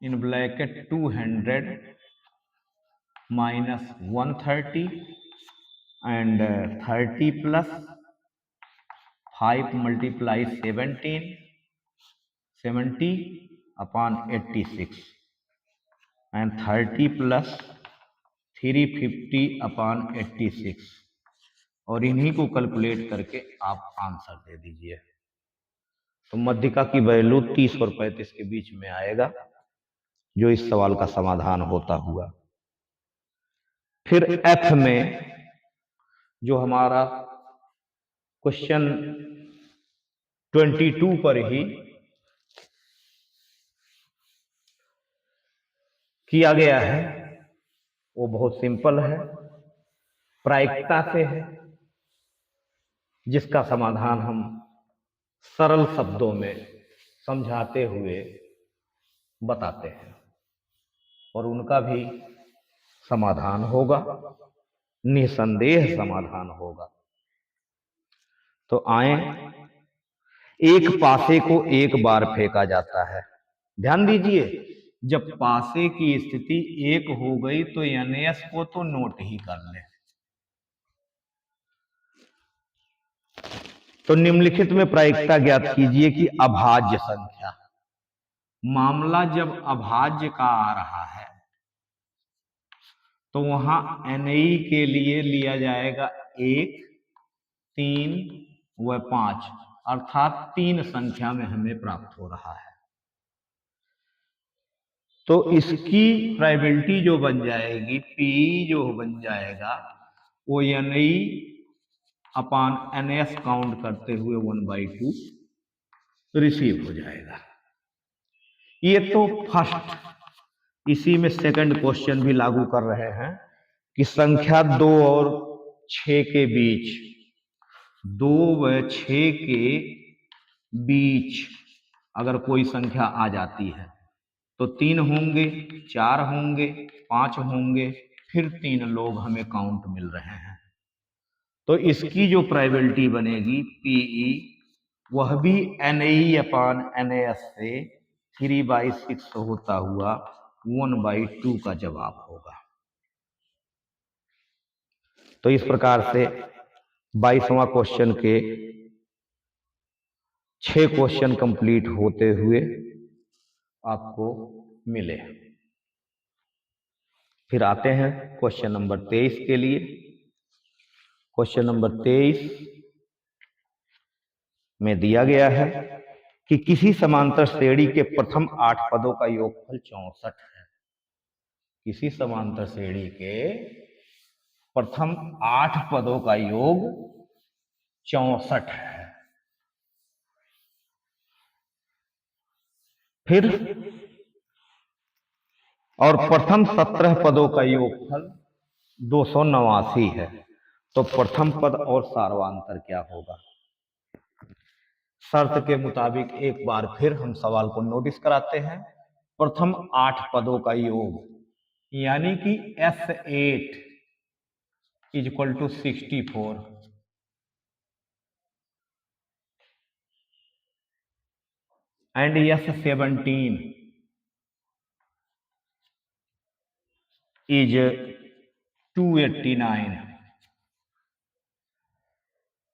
in bracket 200 minus 130 and 30 plus 5 multiply 70 upon 86 and 30 plus 350 upon 86। और इन्हीं को कैलकुलेट करके आप आंसर दे दीजिए। तो मध्यिका की वैल्यू 30 और 35 के बीच में आएगा, जो इस सवाल का समाधान होता हुआ। फिर एफ में जो हमारा क्वेश्चन 22 पर ही किया गया है, वो बहुत सिंपल है, प्रायिकता से है, जिसका समाधान हम सरल शब्दों में समझाते हुए बताते हैं। और उनका भी समाधान होगा, निसंदेह समाधान होगा। तो आए, एक पासे को एक बार फेंका जाता है। ध्यान दीजिए, जब पासे की स्थिति एक हो गई तो NS को तो नोट ही कर ले। तो निम्नलिखित में प्रायिकता ज्ञात कीजिए कि अभाज्य संख्या। मामला जब अभाज्य का आ रहा है तो वहां NI के लिए लिया जाएगा 1, 3 व 5, अर्थात 3 संख्या में हमें प्राप्त हो रहा है। तो इसकी प्रोबेबिलिटी जो बन जाएगी, P जो बन जाएगा, वो NI अपान NS काउंट करते हुए 1/2 रिसीव हो जाएगा। ये तो फर्स्ट। इसी में सेकंड क्वेश्चन भी लागू कर रहे हैं कि संख्या 2 और 6 के बीच, 2 व 6 के बीच अगर कोई संख्या आ जाती है तो 3 होंगे, 4 होंगे, 5 होंगे, फिर 3 लोग हमें काउंट मिल रहे हैं। तो इसकी जो प्रोबेबिलिटी बनेगी PE, वह भी NI अपान NS से 3/6 होता हुआ 1/2 का जवाब होगा। तो इस प्रकार से 22वां क्वेश्चन के 6 क्वेश्चन कंप्लीट होते हुए आपको मिले। फिर आते हैं क्वेश्चन नंबर 23 के लिए। क्वेश्चन नंबर 23 में दिया गया है कि किसी समांतर श्रेणी के प्रथम 8 पदों का योगफल 64 है। किसी समांतर श्रेणी के प्रथम 8 पदों का योग 64 है। फिर और प्रथम 17 पदों का योगफल 289 है। तो प्रथम पद और सार्वांतर क्या होगा? शर्त के मुताबिक एक बार फिर हम सवाल को नोटिस कराते हैं। प्रथम 8 पदों का योग यानी कि S8 = 64 and S17 is 289।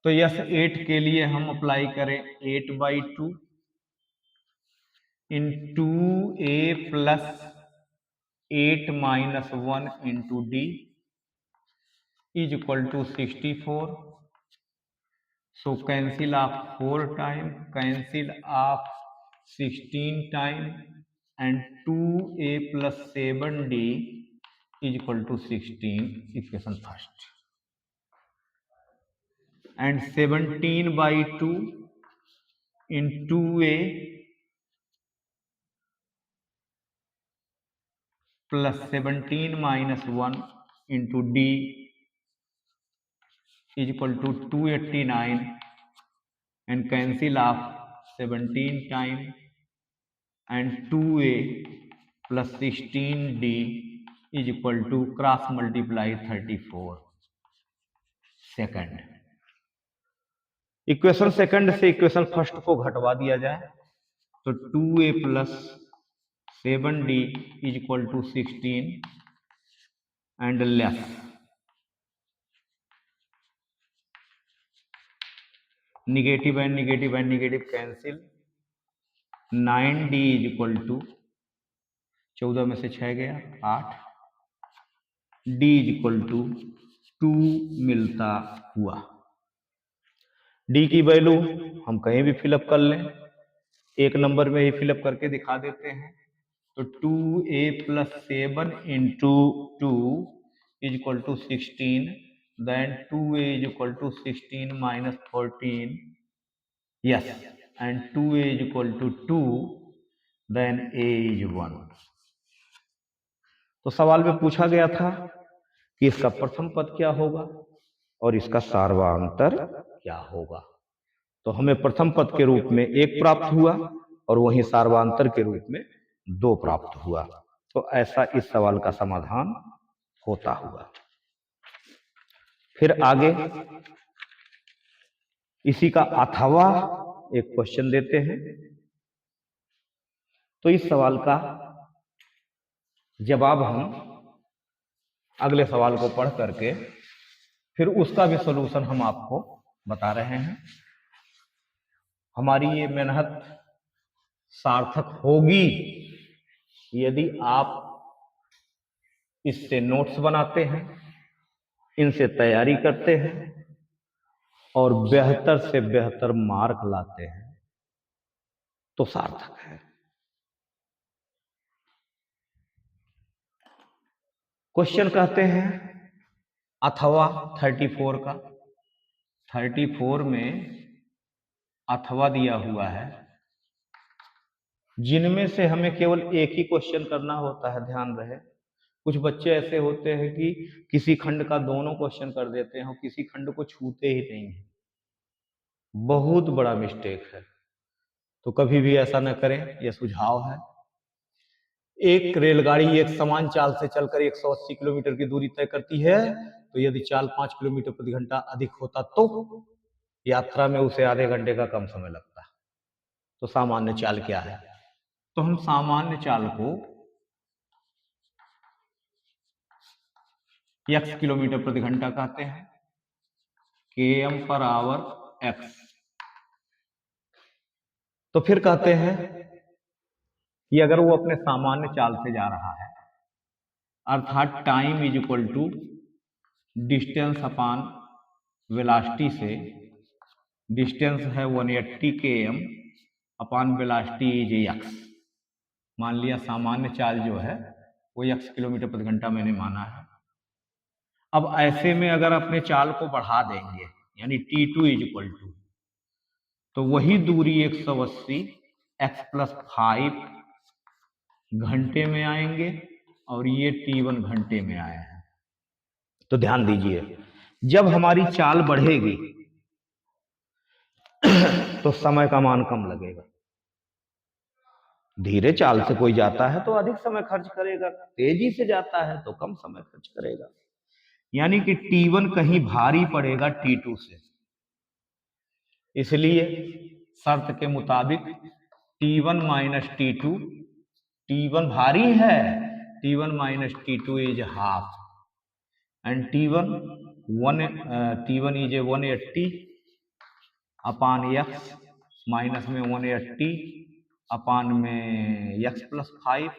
तो S8 के लिए हम अप्लाई करें 8/2 into A plus 8 - 1 into D is equal to 64। So cancel off 4 time, cancel off 16 time and 2A plus 7D is equal to 16, equation first, and 17/2 into A plus 17 minus 1 into D is equal to 289 and cancel off 17 time and 2A plus 16D is equal to cross multiply 34 second. Equation second से इक्वेशन फर्स्ट को घटवा दिया जाए तो 2A plus 7D is equal to 16 and less negative and negative and negative cancel. 9D is equal to 14 में से 6 गया 8, D is equal to 2 मिलता हुआ। D की वैल्यू हम कहीं भी फिलअप कर लें, एक नंबर में ही फिलअप करके दिखा देते हैं। तो 2A plus 7 into 2 is equal to 16, then 2A is equal to 16 minus 14, yes, and 2A is equal to 2, then A is 1। तो सवाल में पूछा गया था कि इसका प्रथम पद क्या होगा और इसका सार्वांतर क्या होगा। तो हमें प्रथम पद के रूप में 1 प्राप्त हुआ और वहीं सार्वांतर के रूप में 2 प्राप्त हुआ। तो ऐसा इस सवाल का समाधान होता हुआ। फिर आगे इसी का अथवा एक क्वेश्चन देते हैं। तो इस सवाल का जवाब हम अगले सवाल को पढ़ करके फिर उसका भी सॉल्यूशन हम आपको बता रहे हैं। हमारी ये मेहनत सार्थक होगी यदि आप इससे नोट्स बनाते हैं, इनसे तैयारी करते हैं और बेहतर से बेहतर मार्क लाते हैं तो सार्थक है। क्वेश्चन कहते हैं अथवा 34 का। 34 में अथवा दिया हुआ है जिनमें से हमें केवल एक ही क्वेश्चन करना होता है। ध्यान रहे, कुछ बच्चे ऐसे होते हैं कि किसी खंड का दोनों क्वेश्चन कर देते हैं और किसी खंड को छूते ही नहीं है। बहुत बड़ा मिस्टेक है, तो कभी भी ऐसा न करें, यह सुझाव है। एक रेलगाड़ी एक समान चाल से चलकर 180 किलोमीटर की दूरी तय करती है, तो यदि चाल 5 किलोमीटर प्रति घंटा अधिक होता तो यात्रा में उसे आधे घंटे का कम समय लगता। तो सामान्य चाल क्या है? तो हम सामान्य चाल को x किलोमीटर प्रति घंटा कहते हैं, km/h। तो फिर कहते हैं कि अगर वो अपने सामान्य चाल से जा रहा है अर्थात time is equal to distance upon velocity से डिस्टेंस है 180 km upon velocity is x. मान लिया सामान्य चाल जो है वो x किलोमीटर प्रति घंटा मैंने माना है। अब ऐसे में अगर अपने चाल को बढ़ा देंगे यानी t2 इज इक्वल टू, तो वही दूरी 180 x प्लस 5 घंटे में आएंगे और ये t1 घंटे में आए हैं। तो ध्यान दीजिए, जब हमारी चाल बढ़ेगी तो समय का मान कम लगेगा। धीरे चाल से कोई जाता है तो अधिक समय खर्च करेगा, तेजी से जाता है तो कम समय खर्च करेगा। यानी कि t1 कहीं भारी पड़ेगा t2 से। इसलिए शर्त के मुताबिक t1 माइनस t2, t1 भारी है, t1 minus t2 is half and t1 is 180 upon x minus में 180 अपान में x plus 5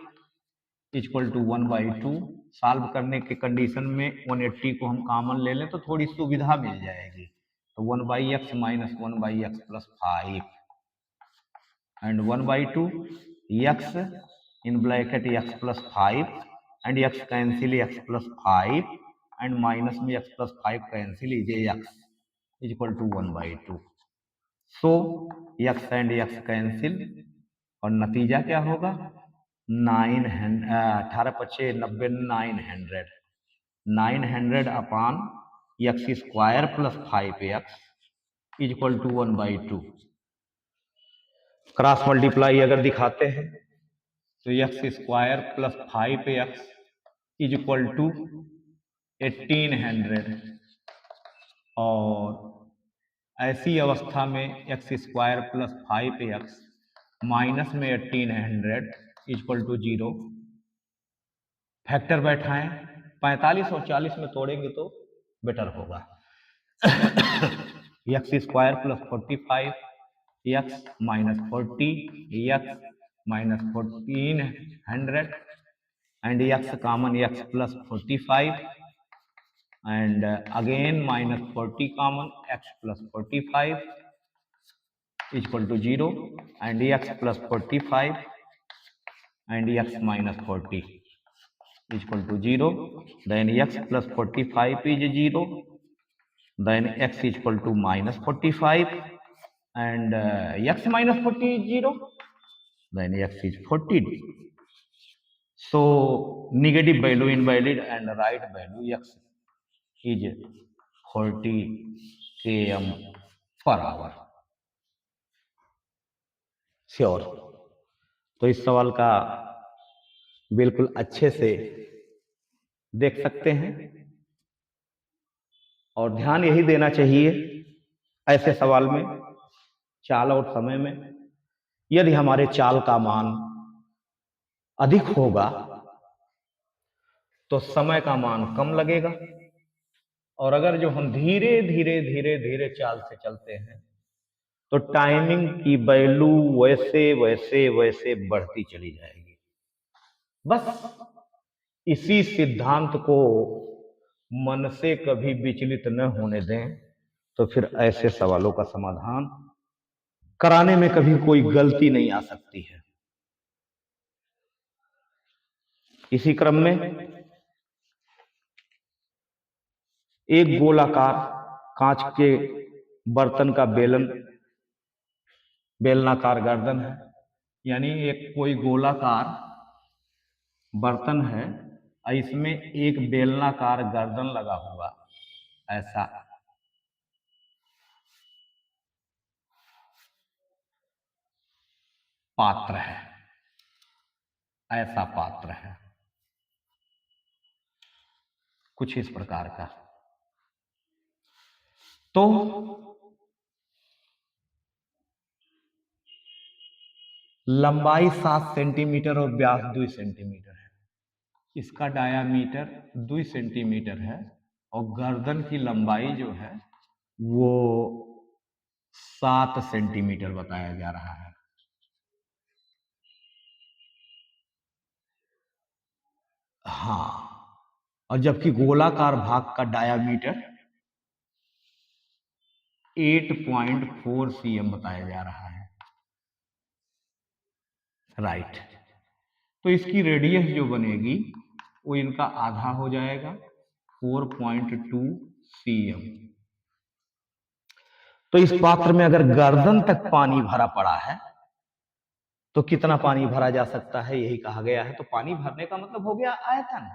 equal to 1/2। Solve करने के कंडीशन में 180 को हम कॉमन ले लें तो थोड़ी सुविधा मिल जाएगी। तो 1/x minus 1/x plus 5 and 1/2 x in bracket x plus 5 and x cancel x plus 5 and minus में x plus 5 cancel is x equal to 1/2। So x and x cancel और नतीजा क्या होगा 18 पचे 90 900 upon x square plus 5x equal to 1/2। Cross multiply अगर दिखाते हैं तो x square plus 5x equal to 1800 और ऐसी अवस्था में x square plus 5x minus में 1800 इक्वल टू 0। फैक्टर बैठाएं, 45 और 40 में तोड़ेंगे तो बेटर होगा। X square plus 45 x minus 40 x minus 1400 and x common x plus 45 and again minus 40 common x plus 45 equal to 0 and x plus 45 and x minus 40 equal to 0, then x plus 45 is 0, then x equal to minus 45 and x minus 40 is 0, then x is 40. So negative value invalid and right value x is 40 km per hour. Sure. तो इस सवाल का बिल्कुल अच्छे से देख सकते हैं और ध्यान यही देना चाहिए ऐसे सवाल में, चाल और समय में, यदि हमारे चाल का मान अधिक होगा तो समय का मान कम लगेगा और अगर जो हम धीरे धीरे धीरे धीरे चाल से चलते हैं तो टाइमिंग की वैल्यू वैसे वैसे वैसे बढ़ती चली जाएगी। बस इसी सिद्धांत को मन से कभी विचलित न होने दें तो फिर ऐसे सवालों का समाधान कराने में कभी कोई गलती नहीं आ सकती है। इसी क्रम में एक गोलाकार कांच के बर्तन का बेलनाकार गर्दन है, यानी एक कोई गोलाकार बर्तन है, इसमें एक बेलनाकार गर्दन लगा हुआ ऐसा पात्र है, ऐसा पात्र है कुछ इस प्रकार का। तो लंबाई 7 सेंटीमीटर और व्यास 2 सेंटीमीटर है, इसका डायामीटर 2 सेंटीमीटर है और गर्दन की लंबाई जो है वो 7 सेंटीमीटर बताया जा रहा है। हाँ, और जबकि गोलाकार भाग का डायामीटर 8.4 cm बताया जा रहा है, राइट। तो इसकी रेडियस जो बनेगी वो इनका आधा हो जाएगा, 4.2 cm। तो इस पात्र में अगर गर्दन तक पानी भरा पड़ा है तो कितना पानी भरा जा सकता है, यही कहा गया है। तो पानी भरने का मतलब हो गया आयतन।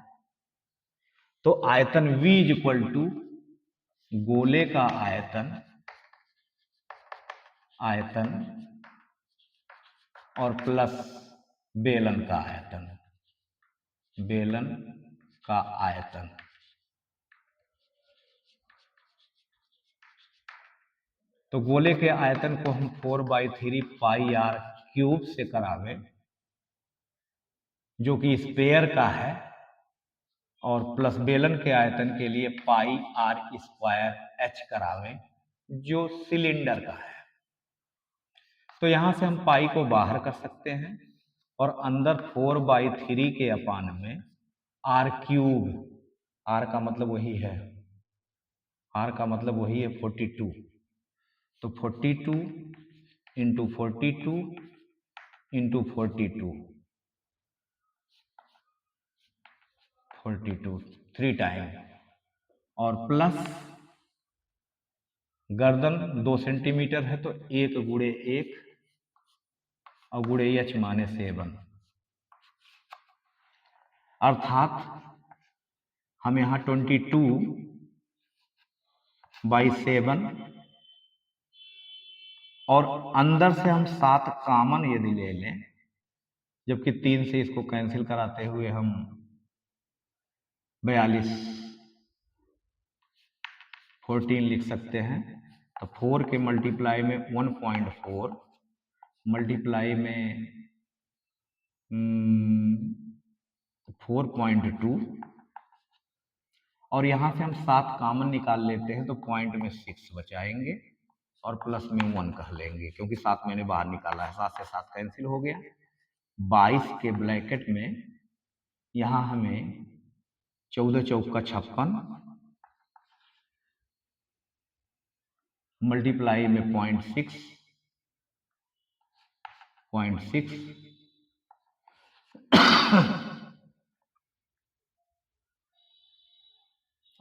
तो आयतन V इज इक्वल टू गोले का आयतन, और प्लस बेलन का आयतन, बेलन का आयतन। तो गोले के आयतन को हम 4/3 पाई आर क्यूब से करावे, जो कि स्पेयर का है, और प्लस बेलन के आयतन के लिए पाई आर स्क्वायर एच करावे, जो सिलेंडर का है। तो यहां से हम पाई को बाहर कर सकते हैं और अंदर 4/3 के अपान में आर क्यूब, आर का मतलब वही है, आर का मतलब वही है 42। तो 42 इंटू 42 इंटू 42, 42 3 टाइम, और प्लस गर्दन 2 सेंटीमीटर है तो 1 गुणे 1 और गुणे एच माने 7, अर्थात हम यहाँ 22/7, और अंदर से हम 7 कॉमन यदि ले लें, जबकि 3 से इसको कैंसिल कराते हुए हम 42 14 लिख सकते हैं। तो 4 के मल्टीप्लाई में 1.4 मल्टीप्लाई में 4.2, और यहां से हम 7 कॉमन निकाल लेते हैं तो पॉइंट में 6 बचाएंगे और प्लस में 1 कह लेंगे, क्योंकि 7 मैंने बाहर निकाला है, 7 से 7 कैंसिल हो गया। 22 के ब्रैकेट में यहां हमें 14 चौका 56 मल्टीप्लाई में 0.6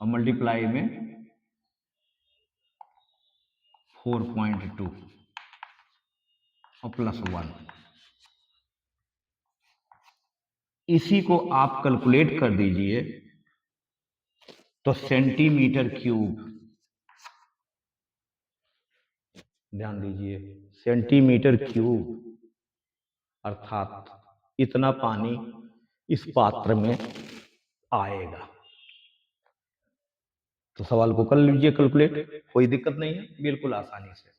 और मल्टीप्लाई में 4.2 और प्लस 1। इसी को आप कैलकुलेट कर दीजिए तो सेंटीमीटर क्यूब, ध्यान दीजिए, सेंटीमीटर क्यूब, अर्थात इतना पानी इस पात्र में आएगा। तो सवाल को कर लीजिए कैलकुलेट, कोई दिक्कत नहीं है, बिल्कुल आसानी से।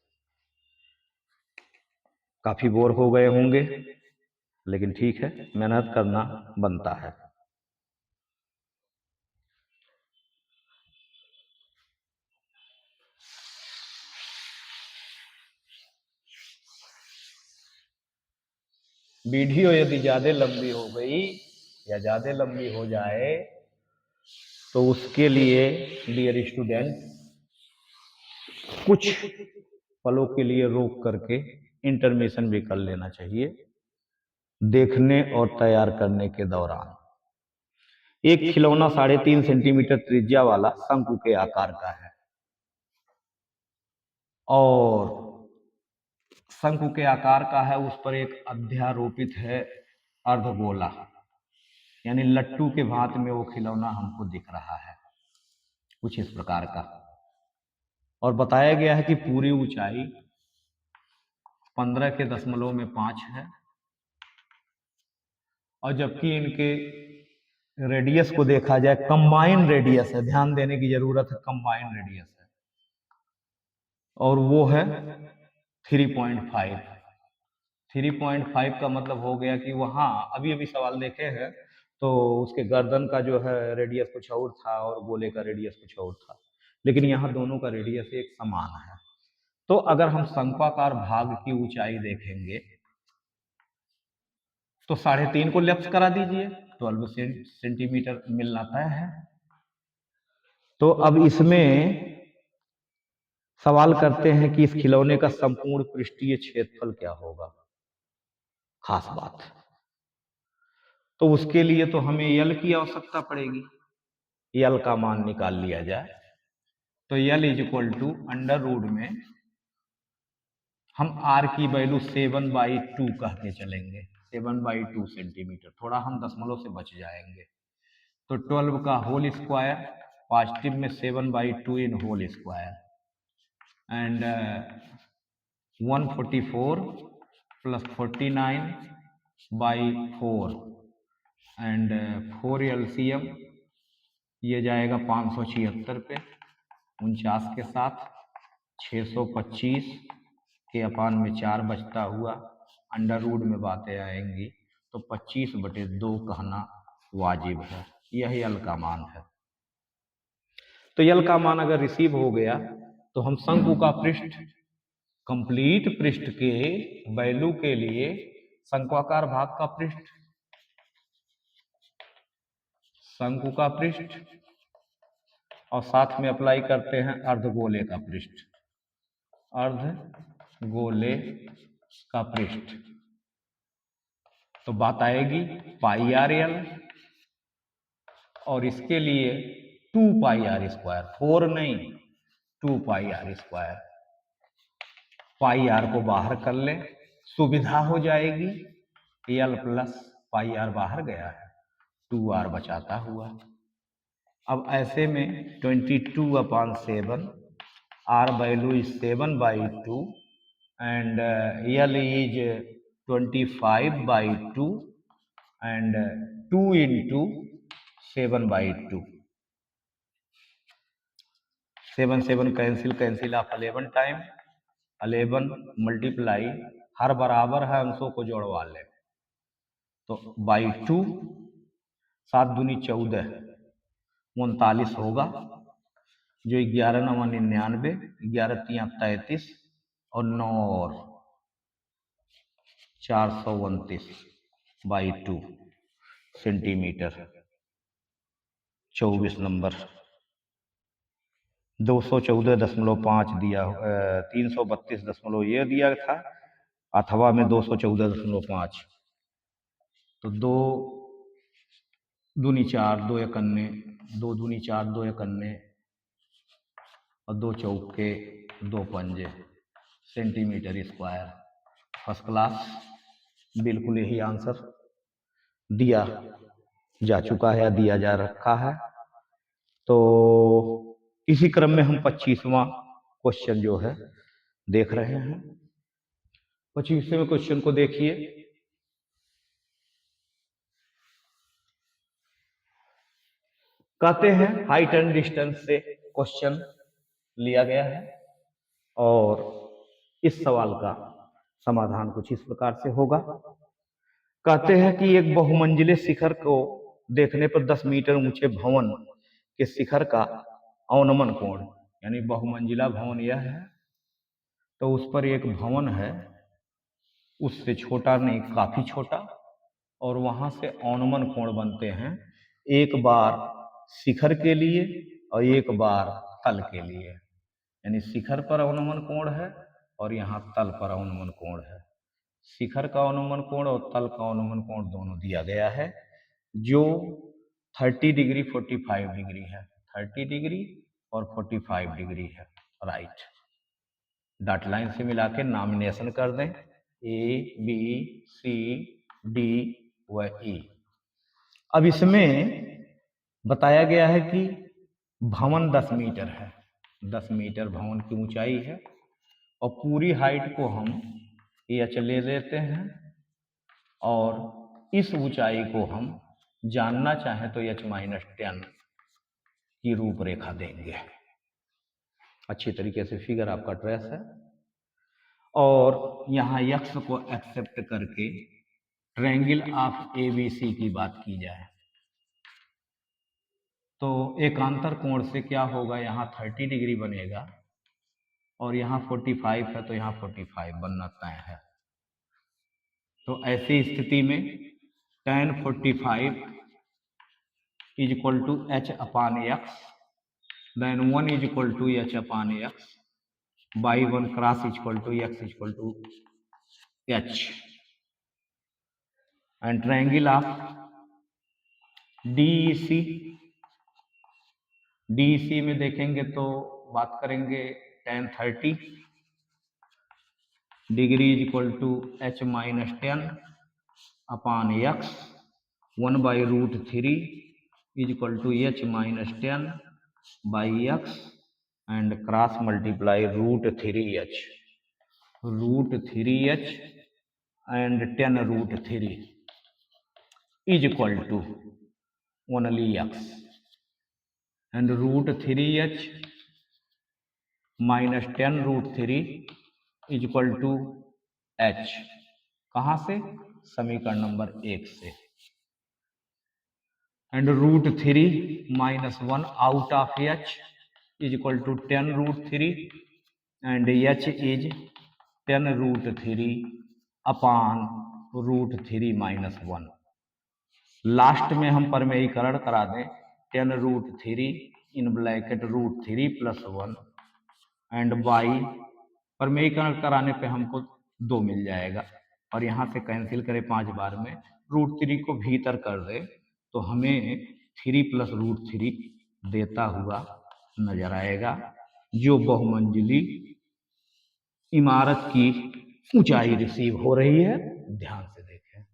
काफी बोर हो गए होंगे, लेकिन ठीक है, मेहनत करना बनता है। वीडियो यदि ज्यादा लंबी हो गई या ज्यादा लंबी हो जाए तो उसके लिए डियर स्टूडेंट कुछ पलों के लिए रोक करके इंटरमिशन भी कर लेना चाहिए देखने और तैयार करने के दौरान। एक खिलौना 3.5 सेंटीमीटर त्रिज्या वाला शंकु के आकार का है, और शंकु के आकार का है, उस पर एक अध्यारोपित है अर्धगोला, यानी लट्टू के भांति में वो खिलौना हमको दिख रहा है, कुछ इस प्रकार का। और बताया गया है कि पूरी ऊंचाई 15.5 है, और जबकि इनके रेडियस को देखा जाए, कंबाइन रेडियस है, ध्यान देने की जरूरत है, कंबाइन रेडियस है, और वो है 3.5। 3.5 का मतलब हो गया कि वहां अभी अभी सवाल देखे हैं तो उसके गर्दन का जो है रेडियस कुछ और था और गोले का रेडियस कुछ और था, लेकिन यहाँ दोनों का रेडियस एक समान है। तो अगर हम शंक्वाकार भाग की ऊंचाई देखेंगे तो 3.5 को लेफ्ट करा दीजिए, 12 सेंटीमीटर मिलना तय है। तो अब इसमें सवाल करते हैं कि इस खिलौने का संपूर्ण पृष्ठीय क्षेत्रफल क्या होगा। खास बात, तो उसके लिए तो हमें यल की आवश्यकता पड़ेगी। यल का मान निकाल लिया जाए तो l is equal to under root में हम आर की वैल्यू 7/2 कह के चलेंगे। 7/2 सेंटीमीटर, थोड़ा हम दशमलव से बच जाएंगे। तो 12 का होल स्क्वायर, पॉजिटिव में 7/2 in whole square, and 144 plus 49/4 and 4 LCM, ये जाएगा 576 पे, 49 के साथ 625 के अपान में 4 बचता हुआ, अंडर रूट में बातें आएंगी तो 25/2 कहना वाजिब है। यह यल का मान है। तो यल का मान अगर रिसीव हो गया तो हम शंकु का पृष्ठ, कंप्लीट पृष्ठ के वैल्यू के लिए शंक्वाकार भाग का पृष्ठ, शंकु का पृष्ठ, और साथ में अप्लाई करते हैं अर्धगोले का पृष्ठ, अर्धगोले का पृष्ठ, तो बात आएगी पाई आर यल, और इसके लिए 2πr², 4 नहीं 2πr², पाई आर को बाहर कर ले, सुविधा हो जाएगी। यल प्लस पाई आर बाहर गया है, 2r बचाता हुआ। अब ऐसे में 22/7, R value is 7/2 and L is 25/2 and 2 into 7/2, 7 cancel off 11 time, 11 multiply, हर बराबर है अंशों को जोड़वा ले, तो बाई 2, 7 दूनी 14, 39 होगा, जो 11×9 = 11×3 = 33 और 9 और 429/2 सेंटीमीटर। 24 नंबर 214.5 दिया, 332 ये दिया था, अथवा में 214.5, तो 2 दूनी 4, 2 एकन्ने, 2 दूनी 4, 2 एकन्ने, और 2 चौके 2 पंजे सेंटीमीटर स्क्वायर। फर्स्ट क्लास, बिल्कुल यही आंसर दिया जा चुका है या दिया जा रखा है। तो इसी क्रम में हम 25वां क्वेश्चन जो है देख रहे हैं। 25वें क्वेश्चन को देखिए। कहते हैं हाइट एंड डिस्टेंस से क्वेश्चन लिया गया है, और इस सवाल का समाधान कुछ इस प्रकार से होगा। कहते हैं कि एक बहुमंजिले शिखर को देखने पर 10 मीटर ऊंचे भवन के शिखर का अवनमन कोण, यानी बहुमंजिला भवन यह है, तो उस पर एक भवन है, उससे छोटा नहीं, काफी छोटा, और वहां से अवनमन कोण बनते हैं, एक बार शिखर के लिए और एक बार तल के लिए, यानी शिखर पर अवनमन कोण है और यहाँ तल पर अवनमन कोण है। शिखर का अवनमन कोण और तल का अवनमन कोण दोनों दिया गया है, जो 30 डिग्री 45 डिग्री है, 30 डिग्री और 45 डिग्री है। राइट, डॉट लाइन से मिला के नॉमिनेशन कर दें, A, B, C, D व E। अब इसमें बताया गया है कि भवन 10 मीटर है, 10 मीटर भवन की ऊंचाई है, और पूरी हाइट को हम h ले लेते हैं, और इस ऊंचाई को हम जानना चाहें तो h-10 की रूपरेखा देंगे। अच्छी तरीके से फिगर आपका ट्रेस है, और यहाँ x को एक्सेप्ट करके ट्रायंगल ऑफ ABC की बात की जाए तो एकांतर कोण से क्या होगा, यहाँ 30 डिग्री बनेगा, और यहाँ 45 है तो यहाँ 45 बनना तय है। तो ऐसी स्थिति में tan 45 = h/x, then 1 = h/x, y1 cross equal to x equal to h and triangle of DEC। DEC में देखेंगे तो बात करेंगे tan 30 degree is equal to h minus 10 upon x 1/√3 is equal to h minus 10 by x and cross multiply √3h √3h and 10√3 is equal to only x and √3h minus 10√3 is equal to h। कहाँ से? समीकरण नंबर 1 से। And √3 minus 1 out of h is equal to 10√3 and h is 10√3 upon √3 minus 1। Last में हम परमेयीकरण करा दें 10√3 in bracket √3 plus 1 and by परमेयीकरण कराने पे हमको 2 मिल जाएगा और यहाँ से कैंसिल करें 5 बार में √3 को भीतर कर दे तो हमें 3 प्लस √3 देता हुआ नजर आएगा, जो बहुमंजिली इमारत की ऊंचाई रिसीव हो रही है। ध्यान से देखें।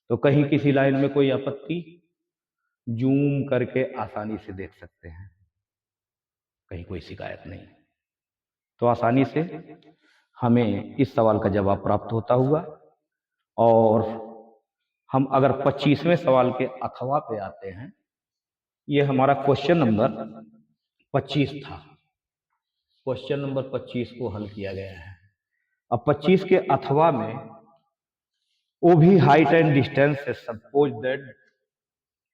तो कहीं किसी लाइन में कोई आपत्ति? जूम करके आसानी से देख सकते हैं, कहीं कोई शिकायत नहीं। तो आसानी से हमें इस सवाल का जवाब प्राप्त होता हुआ। और हम अगर 25वें सवाल के अथवा पे आते हैं, ये हमारा क्वेश्चन नंबर 25 था। क्वेश्चन नंबर 25 को हल किया गया है। अब 25 के अथवा में वो भी हाइट एंड डिस्टेंस से सपोज दैट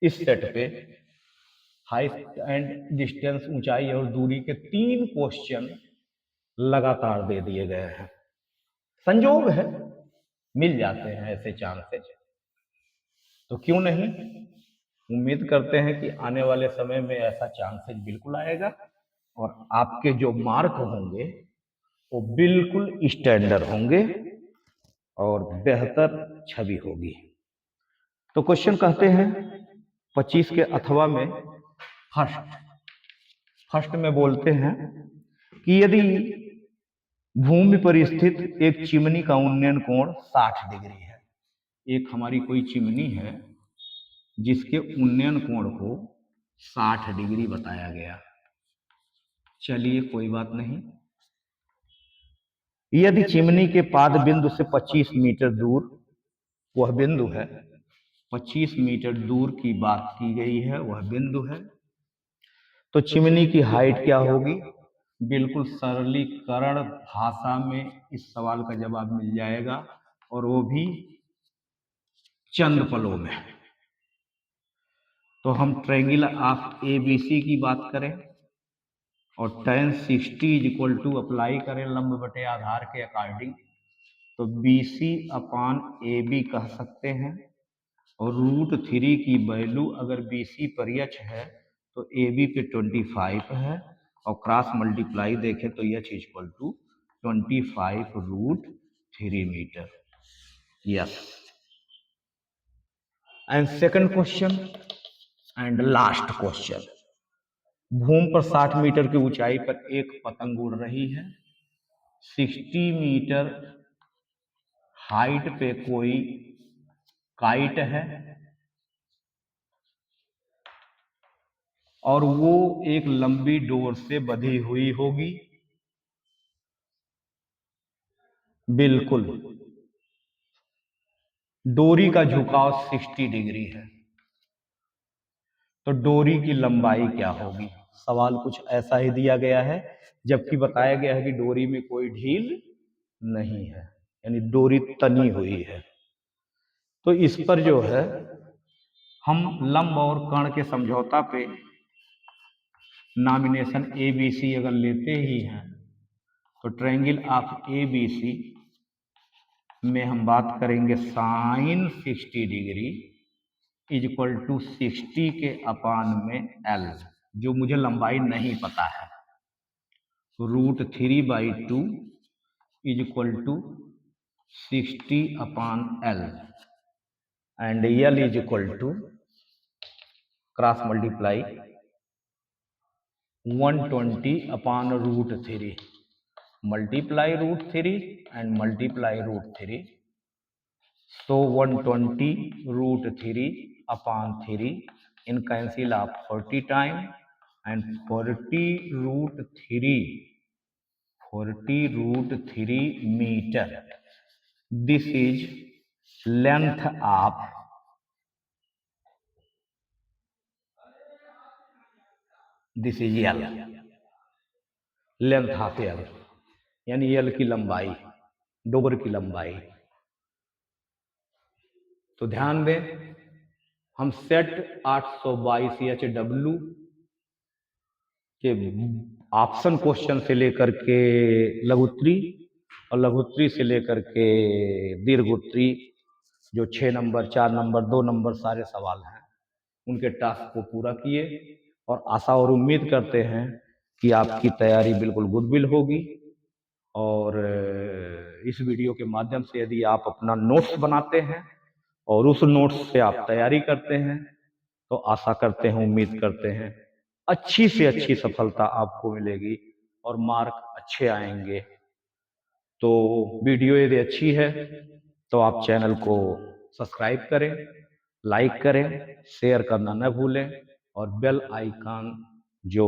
इस सेट पे हाइट एंड डिस्टेंस ऊंचाई और दूरी के 3 क्वेश्चन लगातार दे दिए गए हैं। संयोग है, मिल जाते हैं ऐसे चांसेस, तो क्यों नहीं। उम्मीद करते हैं कि आने वाले समय में ऐसा चांसेस बिल्कुल आएगा और आपके जो मार्क होंगे वो बिल्कुल स्टैंडर्ड होंगे और बेहतर छवि होगी। तो क्वेश्चन कहते हैं 25 के अथवा में फर्स्ट में बोलते हैं कि यदि भूमि पर स्थित एक चिमनी का उन्नयन कोण 60 डिग्री है। एक हमारी कोई चिमनी है जिसके उन्नयन कोण को 60 डिग्री बताया गया। चलिए कोई बात नहीं। यदि चिमनी के पाद बिंदु से 25 मीटर दूर, वह बिंदु है, 25 मीटर दूर की बात की गई है, वह बिंदु है, तो चिमनी की हाइट क्या होगी? बिल्कुल सरलीकरण भाषा में इस सवाल का जवाब मिल जाएगा और वो भी चंद पलों में। तो हम ट्रायंगल ऑफ ABC की बात करें और tan 60 is equal to apply करें लंब बटे आधार के अकॉर्डिंग, तो BC अपॉन AB कह सकते हैं और √3 की वैल्यू अगर BC पर h है तो AB पे 25 है और क्रॉस मल्टीप्लाई देखें तो h equal to 25√3 metre. Yes. And second question and last question. भूमि पर 60 मीटर की ऊंचाई पर एक पतंग उड़ रही है। 60 मीटर हाइट पे कोई काइट है और वो एक लंबी डोर से बंधी हुई होगी। बिल्कुल। डोरी का झुकाव 60 डिग्री है, तो डोरी की लंबाई क्या होगी? सवाल कुछ ऐसा ही दिया गया है, जबकि बताया गया है कि डोरी में कोई ढील नहीं है, यानी डोरी तनी हुई है। तो इस पर जो है हम लंब और कर्ण के समझौता पे नॉमिनेशन ABC अगर लेते ही हैं तो ट्रायंगल ऑफ ABC में हम बात करेंगे sine 60 degree is equal to 60 के अपान में L, जो मुझे लंबाई नहीं पता है। √3/2 is equal to 60/L and L is equal to cross multiply 120/√3, multiply √3 and multiply √3, so 120√3/3 in cancel of 40 time and 40√3 meter. This is length of this is L, length of L, यानी एल की लंबाई, डोगर की लंबाई। तो ध्यान दें, हम सेट 822HW के ऑप्शन क्वेश्चन से लेकर के लघुत्तरी और लघुत्तरी से लेकर के दीर्घोत्तरी, जो 6 नंबर, 4 नंबर, 2 नंबर सारे सवाल हैं, उनके टास्क को पूरा किए और आशा और उम्मीद करते हैं कि आपकी तैयारी बिल्कुल गुडविल होगी। और इस वीडियो के माध्यम से यदि आप अपना नोट्स बनाते हैं और उस नोट्स से आप तैयारी करते हैं तो आशा करते हैं, उम्मीद करते हैं अच्छी से अच्छी सफलता आपको मिलेगी और मार्क अच्छे आएंगे। तो वीडियो यदि अच्छी है तो आप चैनल को सब्सक्राइब करें, लाइक करें, शेयर करना न भूलें और बेल आइकन जो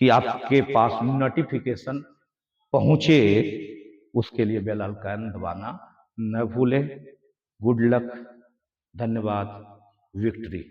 कि आपके पास नोटिफिकेशन पहुंचे उसके लिए बेल आइकन दबाना न भूलें। गुड लक, धन्यवाद, विक्ट्री।